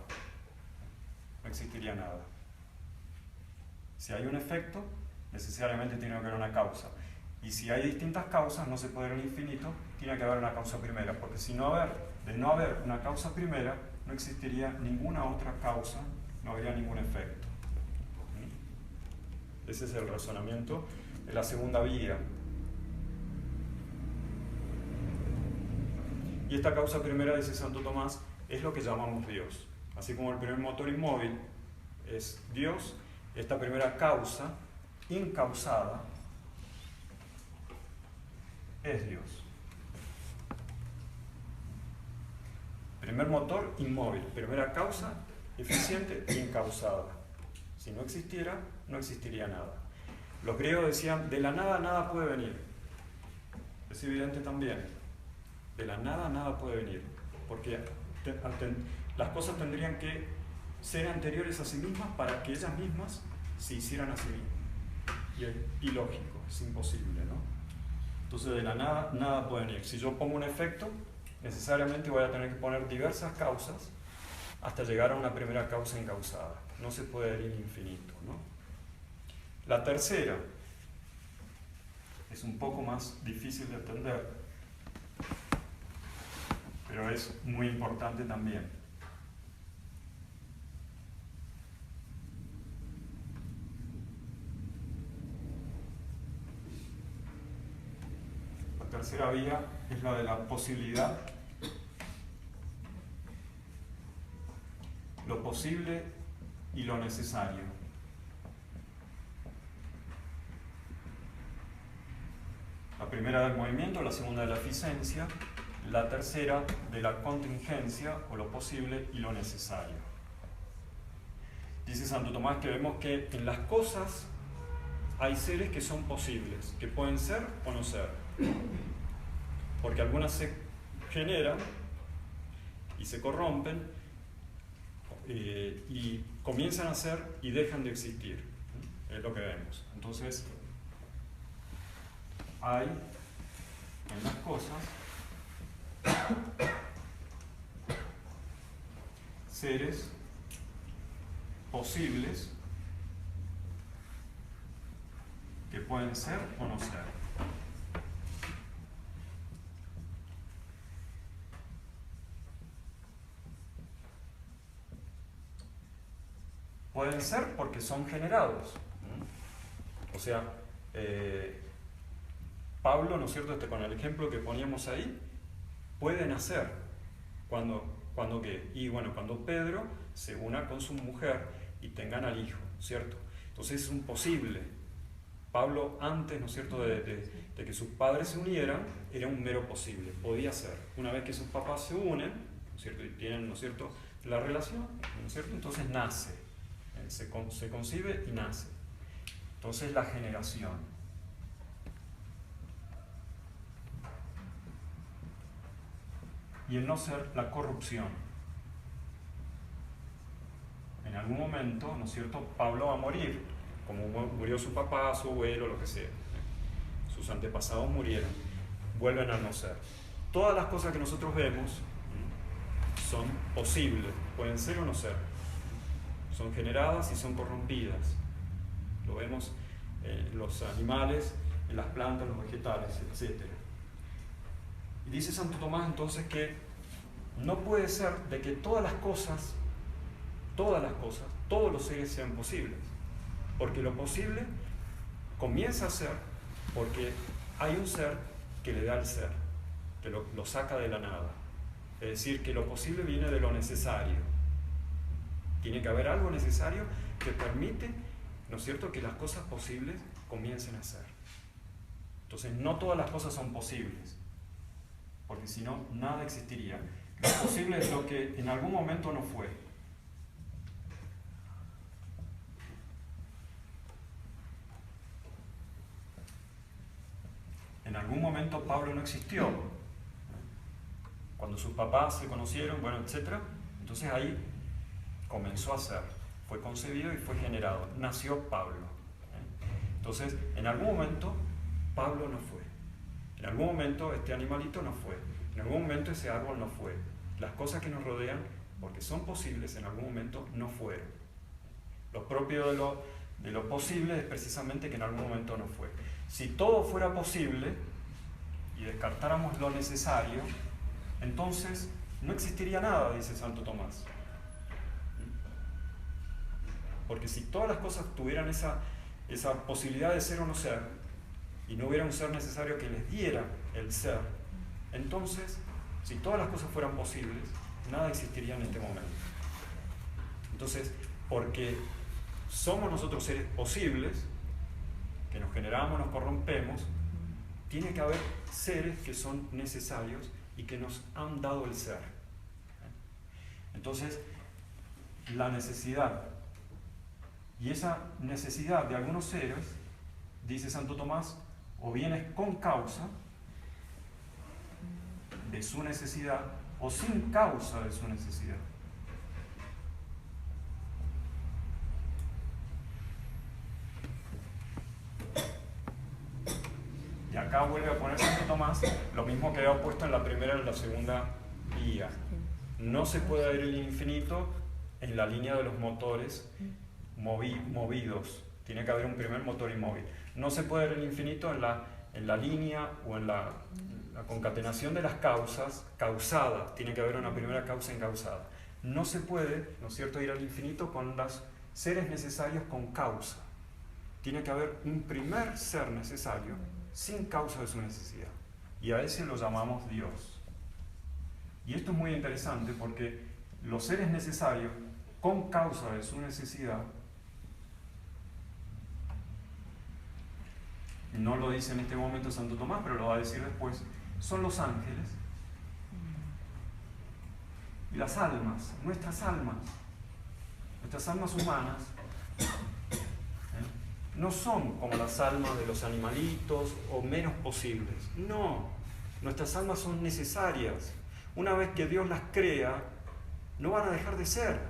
No existiría nada. Si hay un efecto, necesariamente tiene que haber una causa. Y si hay distintas causas, no se puede ir al infinito, tiene que haber una causa primera, porque de no haber una causa primera, no existiría ninguna otra causa, no habría ningún efecto. Ese es el razonamiento de la segunda vía. Y esta causa primera, dice Santo Tomás, es lo que llamamos Dios. Así como el primer motor inmóvil es Dios, esta primera causa, incausada, es Dios. Primer motor inmóvil, primera causa eficiente incausada. Si no existiera, no existiría nada. Los griegos decían, de la nada nada puede venir. Es evidente también. De la nada nada puede venir. Porque las cosas tendrían que ser anteriores a sí mismas para que ellas mismas se hicieran a sí mismas. Y es ilógico, es imposible, ¿no? Entonces de la nada nada puede venir. Si yo pongo un efecto, necesariamente voy a tener que poner diversas causas hasta llegar a una primera causa incausada. No se puede ir infinito, ¿no? La tercera es un poco más difícil de entender. pero es muy importante también. La tercera vía es la de la posibilidad, lo posible y lo necesario. La primera del movimiento, la segunda de la eficiencia, la tercera de la contingencia o lo posible y lo necesario. Dice Santo Tomás que vemos que en las cosas hay seres que son posibles, que pueden ser o no ser, porque algunas se generan y se corrompen y comienzan a ser y dejan de existir, es lo que vemos. Entonces hay en las cosas seres posibles que pueden ser o no ser. Pueden ser porque son generados. O sea, Pablo, ¿no es cierto? Con el ejemplo que poníamos ahí, puede nacer. ¿Cuándo qué? Y bueno, cuando Pedro se una con su mujer y tengan al hijo, ¿cierto? Entonces es un posible. Pablo antes, ¿no es cierto?, de que sus padres se unieran, era un mero posible, podía ser. Una vez que sus papás se unen, ¿no es cierto?, y tienen, ¿no es cierto?, la relación, ¿no es cierto?, entonces nace, se concibe y nace. Entonces la generación. Y el no ser, la corrupción. En algún momento, ¿no es cierto?, Pablo va a morir, como murió su papá, su abuelo, lo que sea. Sus antepasados murieron, vuelven a no ser. Todas las cosas que nosotros vemos son posibles, pueden ser o no ser. Son generadas y son corrompidas. Lo vemos en los animales, en las plantas, en los vegetales, etc. Y dice Santo Tomás entonces que no puede ser de que todas las cosas, todos los seres sean posibles. Porque lo posible comienza a ser porque hay un ser que le da el ser, que lo saca de la nada. Es decir, que lo posible viene de lo necesario. Tiene que haber algo necesario que permite, ¿no es cierto?, que las cosas posibles comiencen a ser. Entonces, no todas las cosas son posibles, porque si no, nada existiría. Lo posible es lo que en algún momento no fue. En algún momento Pablo no existió. Cuando sus papás se conocieron, bueno, etc. Entonces ahí comenzó a ser. Fue concebido y fue generado. Nació Pablo. Entonces, en algún momento Pablo no fue. En algún momento este animalito no fue. En algún momento ese árbol no fue. Las cosas que nos rodean, porque son posibles, en algún momento no fueron. Lo propio de lo posible es precisamente que en algún momento no fue. Si todo fuera posible y descartáramos lo necesario, entonces no existiría nada, dice Santo Tomás. Porque si todas las cosas tuvieran esa posibilidad de ser o no ser, y no hubiera un ser necesario que les diera el ser, entonces, si todas las cosas fueran posibles, nada existiría en este momento. Entonces, porque somos nosotros seres posibles, que nos generamos, nos corrompemos, tiene que haber seres que son necesarios y que nos han dado el ser. Entonces, la necesidad, y esa necesidad de algunos seres, dice Santo Tomás, o bien es con causa de su necesidad, o sin causa de su necesidad. Y acá vuelve a poner Santo Tomás lo mismo que había puesto en la primera y en la segunda vía. No se puede ir al infinito en la línea de los motores movidos. Tiene que haber un primer motor inmóvil. No se puede ir al infinito en la la línea o en la concatenación de las causas causadas. Tiene que haber una primera causa encausada. No se puede, ¿no es cierto?, ir al infinito con los seres necesarios con causa. Tiene que haber un primer ser necesario sin causa de su necesidad. Y a ese lo llamamos Dios. Y esto es muy interesante porque los seres necesarios con causa de su necesidad, no lo dice en este momento Santo Tomás, pero lo va a decir después, son los ángeles y las almas, nuestras almas humanas, no son como las almas de los animalitos o menos posibles. No, nuestras almas son necesarias. Una vez que Dios las crea, no van a dejar de ser.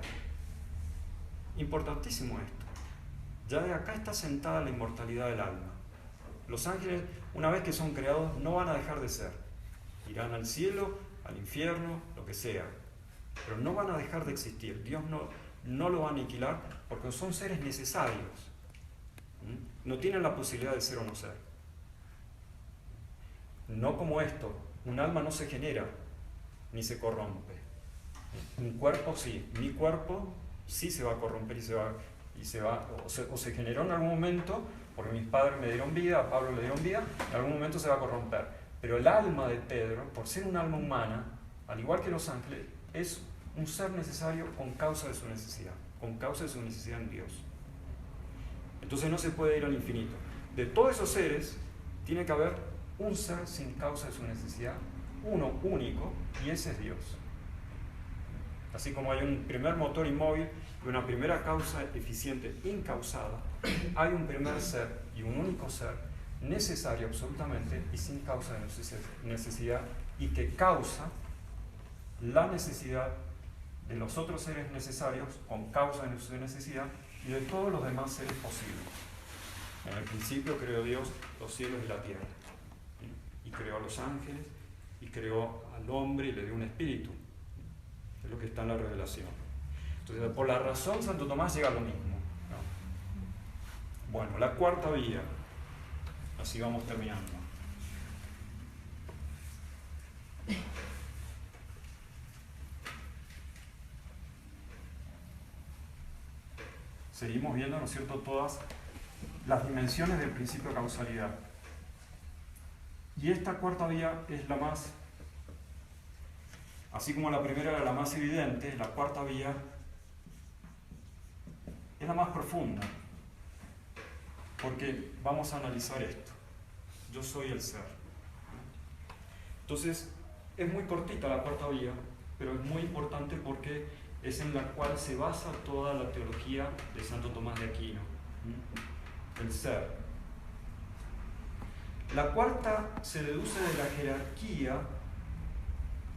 Importantísimo esto. Ya de acá está sentada la inmortalidad del alma. Los ángeles, una vez que son creados, no van a dejar de ser. Irán al cielo, al infierno, lo que sea. Pero no van a dejar de existir. Dios no lo va a aniquilar porque son seres necesarios. No tienen la posibilidad de ser o no ser. No como esto. Un alma no se genera ni se corrompe. Un cuerpo sí. Mi cuerpo sí se va a corromper o se generó en algún momento, porque mis padres me dieron vida, a Pablo le dieron vida, en algún momento se va a corromper. Pero el alma de Pedro, por ser un alma humana, al igual que los ángeles, es un ser necesario con causa de su necesidad en Dios. Entonces no se puede ir al infinito. De todos esos seres, tiene que haber un ser sin causa de su necesidad, uno único, y ese es Dios. Así como hay un primer motor inmóvil y una primera causa eficiente incausada, hay un primer ser y un único ser necesario absolutamente y sin causa de necesidad, y que causa la necesidad de los otros seres necesarios con causa de su necesidad y de todos los demás seres posibles. En el principio creó Dios los cielos y la tierra, y creó a los ángeles y creó al hombre y le dio un espíritu. Es lo que está en la revelación. Entonces, por la razón, Santo Tomás llega a lo mismo, ¿no? Bueno, la cuarta vía, así vamos terminando. Seguimos viendo, ¿no es cierto?, todas las dimensiones del principio de causalidad. Y esta cuarta vía es la más, así como la primera era la más evidente, la cuarta vía es la más profunda. Porque vamos a analizar esto. Yo soy el ser. Entonces, es muy cortita la cuarta vía, pero es muy importante porque es en la cual se basa toda la teología de Santo Tomás de Aquino. El ser. La cuarta se deduce de la jerarquía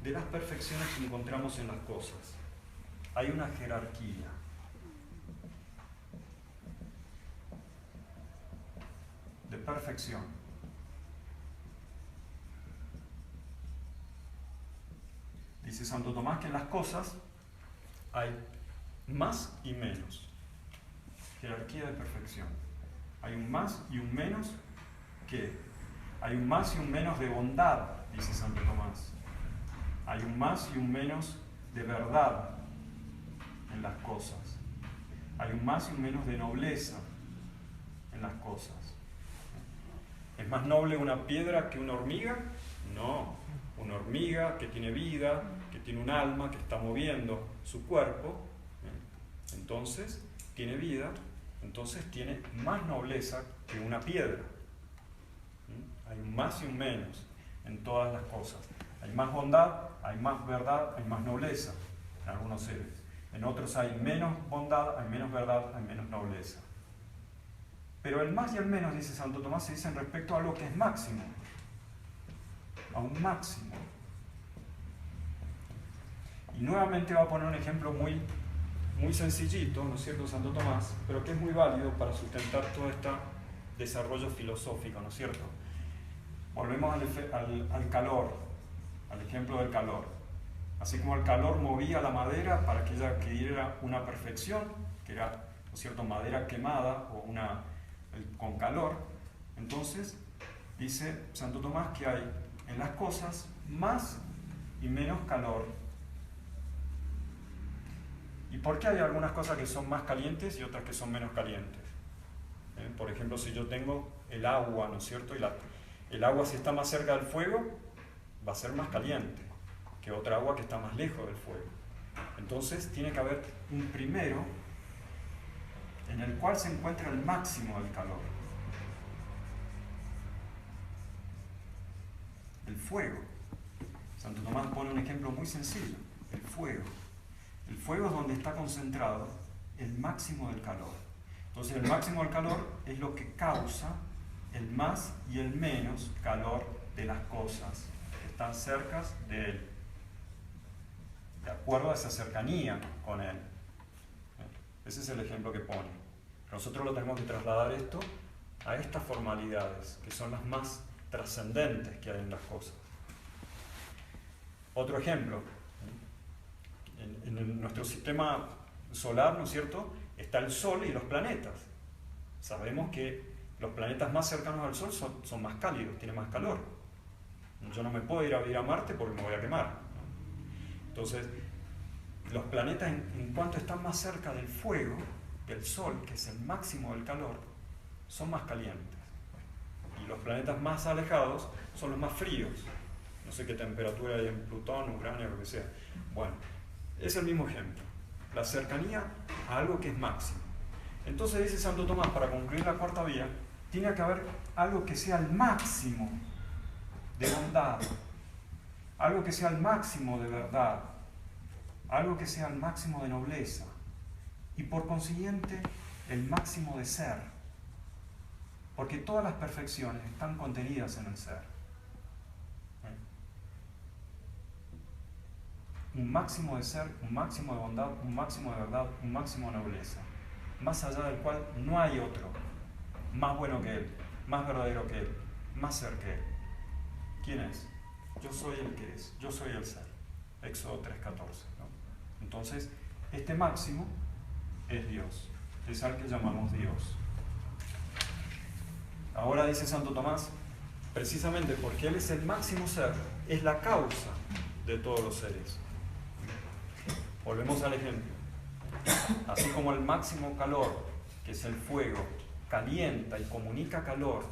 de las perfecciones que encontramos en las cosas. Hay una jerarquía. De perfección. Dice Santo Tomás que en las cosas hay más y menos. Jerarquía de perfección. Hay un más y un menos que hay un más y un menos de bondad, dice Santo Tomás. Hay un más y un menos de verdad en las cosas. Hay un más y un menos de nobleza en las cosas. ¿Es más noble una piedra que una hormiga? No. Una hormiga que tiene vida, que tiene un alma, que está moviendo su cuerpo, entonces tiene vida, entonces tiene más nobleza que una piedra. Hay un más y un menos en todas las cosas. Hay más bondad, hay más verdad, hay más nobleza en algunos seres. En otros hay menos bondad, hay menos verdad, hay menos nobleza. Pero el más y el menos, dice Santo Tomás, se dicen respecto a lo que es máximo. A un máximo. Y nuevamente va a poner un ejemplo muy sencillito, ¿no es cierto?, Santo Tomás, pero que es muy válido para sustentar todo este desarrollo filosófico, ¿no es cierto? Volvemos al calor, al ejemplo del calor. Así como el calor movía la madera para que ella adquiriera una perfección, que era, ¿no es cierto?, madera quemada o con calor, entonces Dice Santo Tomás que hay en las cosas más y menos calor. ¿Y por qué hay algunas cosas que son más calientes y otras que son menos calientes? Por ejemplo, si yo tengo el agua, ¿no es cierto? Y el agua, si está más cerca del fuego, va a ser más caliente que otra agua que está más lejos del fuego. Entonces tiene que haber un primero en el cual se encuentra el máximo del calor. El fuego. Santo Tomás pone un ejemplo muy sencillo. El fuego. El fuego es donde está concentrado el máximo del calor. Entonces el máximo del calor es lo que causa el más y el menos calor de las cosas que están cerca de él, de acuerdo a esa cercanía con él. Ese es el ejemplo que pone. Nosotros lo tenemos que trasladar esto a estas formalidades, que son las más trascendentes que hay en las cosas. Otro ejemplo, en nuestro sistema solar, ¿no es cierto?, está el Sol y los planetas. Sabemos que los planetas más cercanos al Sol son más cálidos, tienen más calor. Yo no me puedo ir a vivir a Marte porque me voy a quemar, ¿no? Entonces, los planetas, en cuanto están más cerca del fuego, del Sol, que es el máximo del calor, son más calientes. Y los planetas más alejados son los más fríos. No sé qué temperatura hay en Plutón, Urano, lo que sea. Bueno, es el mismo ejemplo. La cercanía a algo que es máximo. Entonces dice Santo Tomás, para concluir la cuarta vía, tiene que haber algo que sea el máximo de bondad, algo que sea el máximo de verdad, algo que sea el máximo de nobleza y por consiguiente el máximo de ser, porque todas las perfecciones están contenidas en el ser. Un máximo de ser, un máximo de bondad, un máximo de verdad, un máximo de nobleza, más allá del cual no hay otro más bueno que él, más verdadero que él, más ser que él. ¿Quién es? Yo soy el que es, yo soy el ser. Éxodo 3:14, ¿no? Entonces, este máximo es Dios, es al que llamamos Dios. Ahora dice Santo Tomás, precisamente porque Él es el máximo ser, es la causa de todos los seres. Volvemos al ejemplo. Así como el máximo calor, que es el fuego, calienta y comunica calor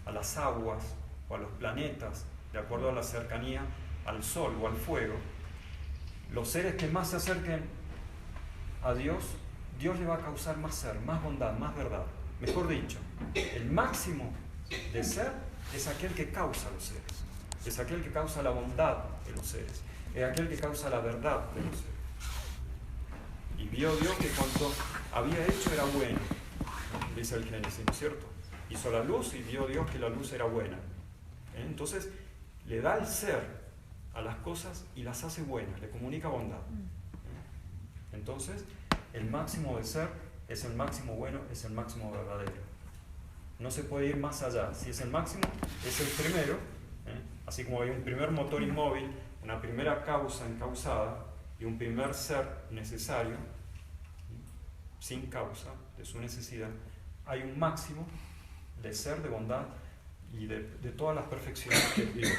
a las aguas o a los planetas, de acuerdo a la cercanía al sol o al fuego, los seres que más se acerquen a Dios, Dios le va a causar más ser, más bondad, más verdad. Mejor dicho, el máximo de ser es aquel que causa los seres, es aquel que causa la bondad de los seres, es aquel que causa la verdad de los seres. Y vio Dios que cuanto había hecho era bueno, dice el Génesis, ¿no es cierto? Hizo la luz y vio Dios que la luz era buena. Entonces, le da el ser a las cosas y las hace buenas, le comunica bondad. Entonces, el máximo de ser es el máximo bueno, es el máximo verdadero. No se puede ir más allá. Si es el máximo, es el primero, así como hay un primer motor inmóvil, una primera causa encausada y un primer ser necesario, sin causa de su necesidad, hay un máximo de ser, de bondad y de todas las perfecciones que es Dios.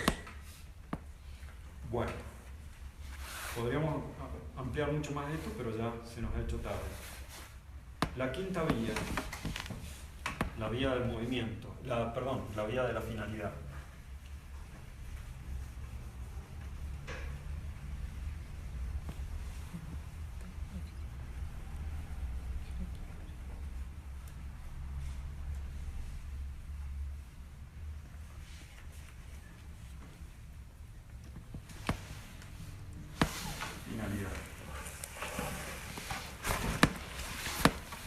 Bueno, podríamos ampliar mucho más esto, pero ya se nos ha hecho tarde. La quinta vía, la vía del movimiento, la vía de la finalidad.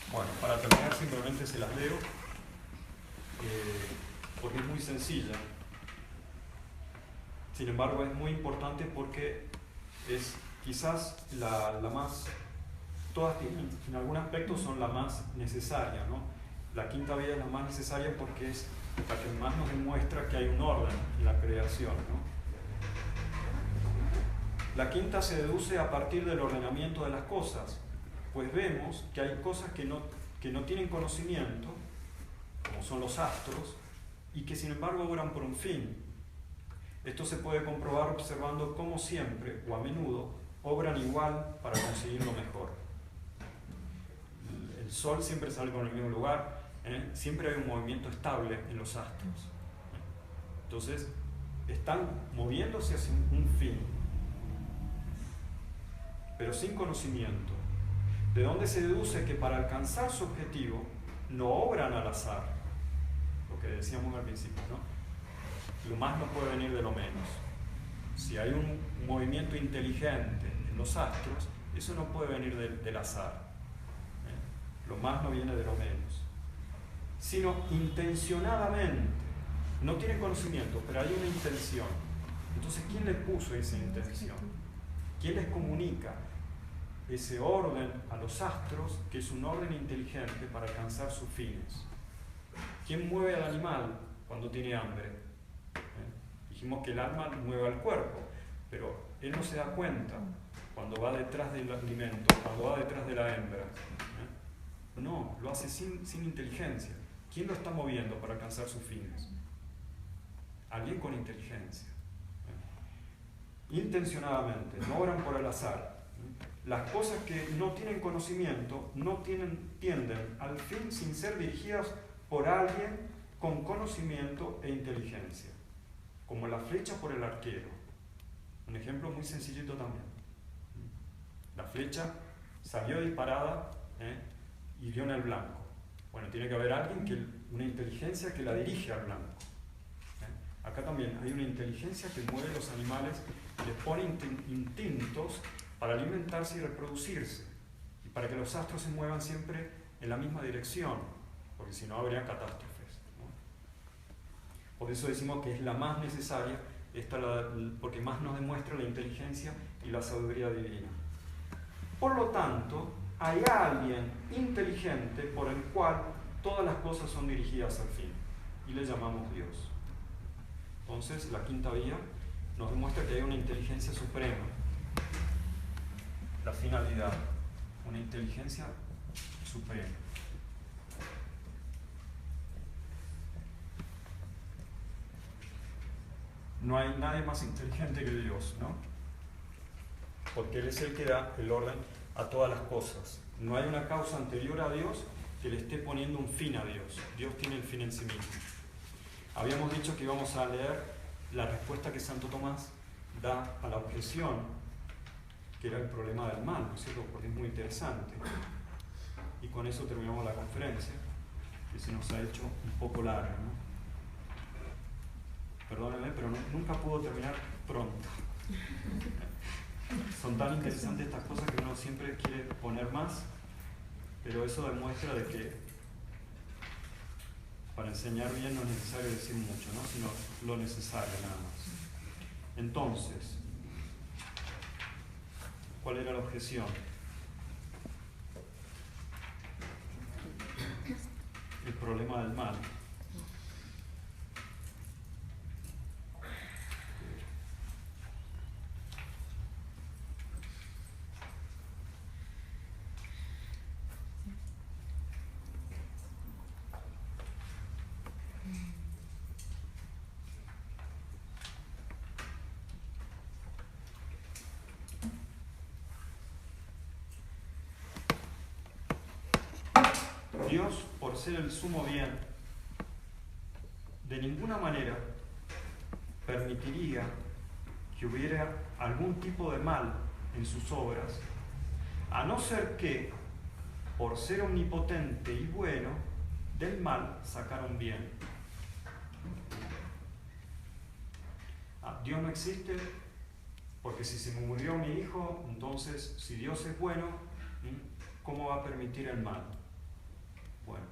Bueno, para terminar simplemente se las leo, porque es muy sencilla. Sin embargo, es muy importante porque es quizás la más, todas en algún aspecto son la más necesaria, ¿no? La quinta vía es la más necesaria porque es la que más nos demuestra que hay un orden en la creación, ¿no? La quinta se deduce a partir del ordenamiento de las cosas, pues vemos que hay cosas que no tienen conocimiento, como son los astros, y que sin embargo obran por un fin. Esto se puede comprobar observando cómo siempre, o a menudo, obran igual para conseguir lo mejor. El Sol siempre sale con el mismo lugar, siempre hay un movimiento estable en los astros. Entonces, están moviéndose hacia un fin, pero sin conocimiento. De donde se deduce que para alcanzar su objetivo no obran al azar, lo que decíamos al principio, ¿no? Lo más no puede venir de lo menos. Si hay un movimiento inteligente en los astros, eso no puede venir del azar. Lo más no viene de lo menos, sino intencionadamente. No tienen conocimiento, pero hay una intención. Entonces, ¿quién les puso esa intención? ¿Quién les comunica ese orden a los astros, que es un orden inteligente para alcanzar sus fines? ¿Quién mueve al animal cuando tiene hambre? Dijimos que el alma mueve al cuerpo, pero él no se da cuenta cuando va detrás del alimento, cuando va detrás de la hembra. No, lo hace sin inteligencia. ¿Quién lo está moviendo para alcanzar sus fines? Alguien con inteligencia. Intencionadamente, no obran por el azar. Las cosas que no tienen conocimiento no tienden al fin sin ser dirigidas por alguien con conocimiento e inteligencia, como la flecha por el arquero. Un ejemplo muy sencillito también. La flecha salió disparada y dio en el blanco. Bueno, tiene que haber alguien, una inteligencia que la dirige al blanco. Acá también hay una inteligencia que mueve los animales, les pone instintos para alimentarse y reproducirse, y para que los astros se muevan siempre en la misma dirección, porque si no habría catástrofes, ¿no? Por eso decimos que es la más necesaria, porque más nos demuestra la inteligencia y la sabiduría divina. Por lo tanto, hay alguien inteligente por el cual todas las cosas son dirigidas al fin, y le llamamos Dios. Entonces, la quinta vía nos demuestra que hay una inteligencia suprema, la finalidad, una inteligencia suprema. No hay nadie más inteligente que Dios, ¿no? Porque Él es el que da el orden a todas las cosas. No hay una causa anterior a Dios que le esté poniendo un fin a Dios. Dios tiene el fin en sí mismo. Habíamos dicho que íbamos a leer la respuesta que Santo Tomás da a la objeción, que era el problema del mal, ¿no es cierto? Porque es muy interesante. Y con eso terminamos la conferencia, que se nos ha hecho un poco larga, ¿no? Perdónenme, pero nunca puedo terminar pronto. Son tan interesantes estas cosas que uno siempre quiere poner más, pero eso demuestra de que para enseñar bien no es necesario decir mucho, ¿no? Sino lo necesario nada más. Entonces, ¿cuál era la objeción? El problema del mal. Dios, por ser el sumo bien, de ninguna manera permitiría que hubiera algún tipo de mal en sus obras, a no ser que, por ser omnipotente y bueno, del mal sacara un bien. Dios no existe porque si se me murió mi hijo, entonces si Dios es bueno, ¿cómo va a permitir el mal? Bueno,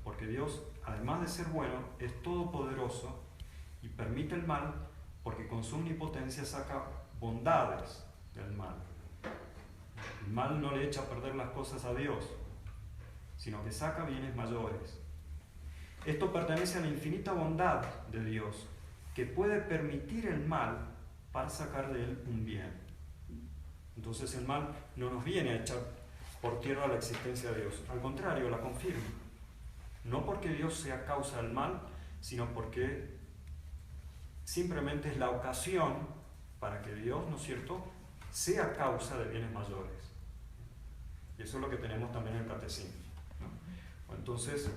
porque Dios, además de ser bueno, es todopoderoso y permite el mal porque con su omnipotencia saca bondades del mal. El mal no le echa a perder las cosas a Dios, sino que saca bienes mayores. Esto pertenece a la infinita bondad de Dios, que puede permitir el mal para sacar de él un bien. Entonces el mal no nos viene a echar por tierra la existencia de Dios, al contrario, la confirma. No porque Dios sea causa del mal, sino porque simplemente es la ocasión para que Dios, ¿no es cierto?, sea causa de bienes mayores. Y eso es lo que tenemos también en el catecismo, ¿no? Entonces,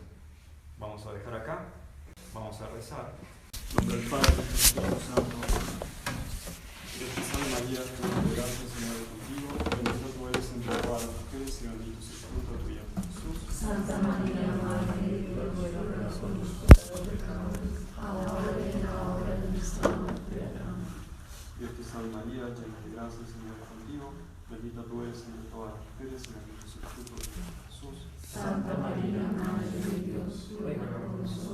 vamos a dejar acá, vamos a rezar. En nombre del Padre, del Espíritu Santo. Dios te salve María, llena de gracia, el Señor es contigo. Bendita tú eres entre todas las mujeres y bendito es el fruto de tu vientre, Jesús. Santa María, Madre de Dios, ruega por nosotros pecadores, ahora y en la hora de nuestra muerte. Amén. Dios te salve María, llena de gracia, el Señor es contigo. Bendita tú eres entre todas las mujeres y bendito es el fruto de tu vientre, Jesús. Santa María, Madre de Dios, ruega por nosotros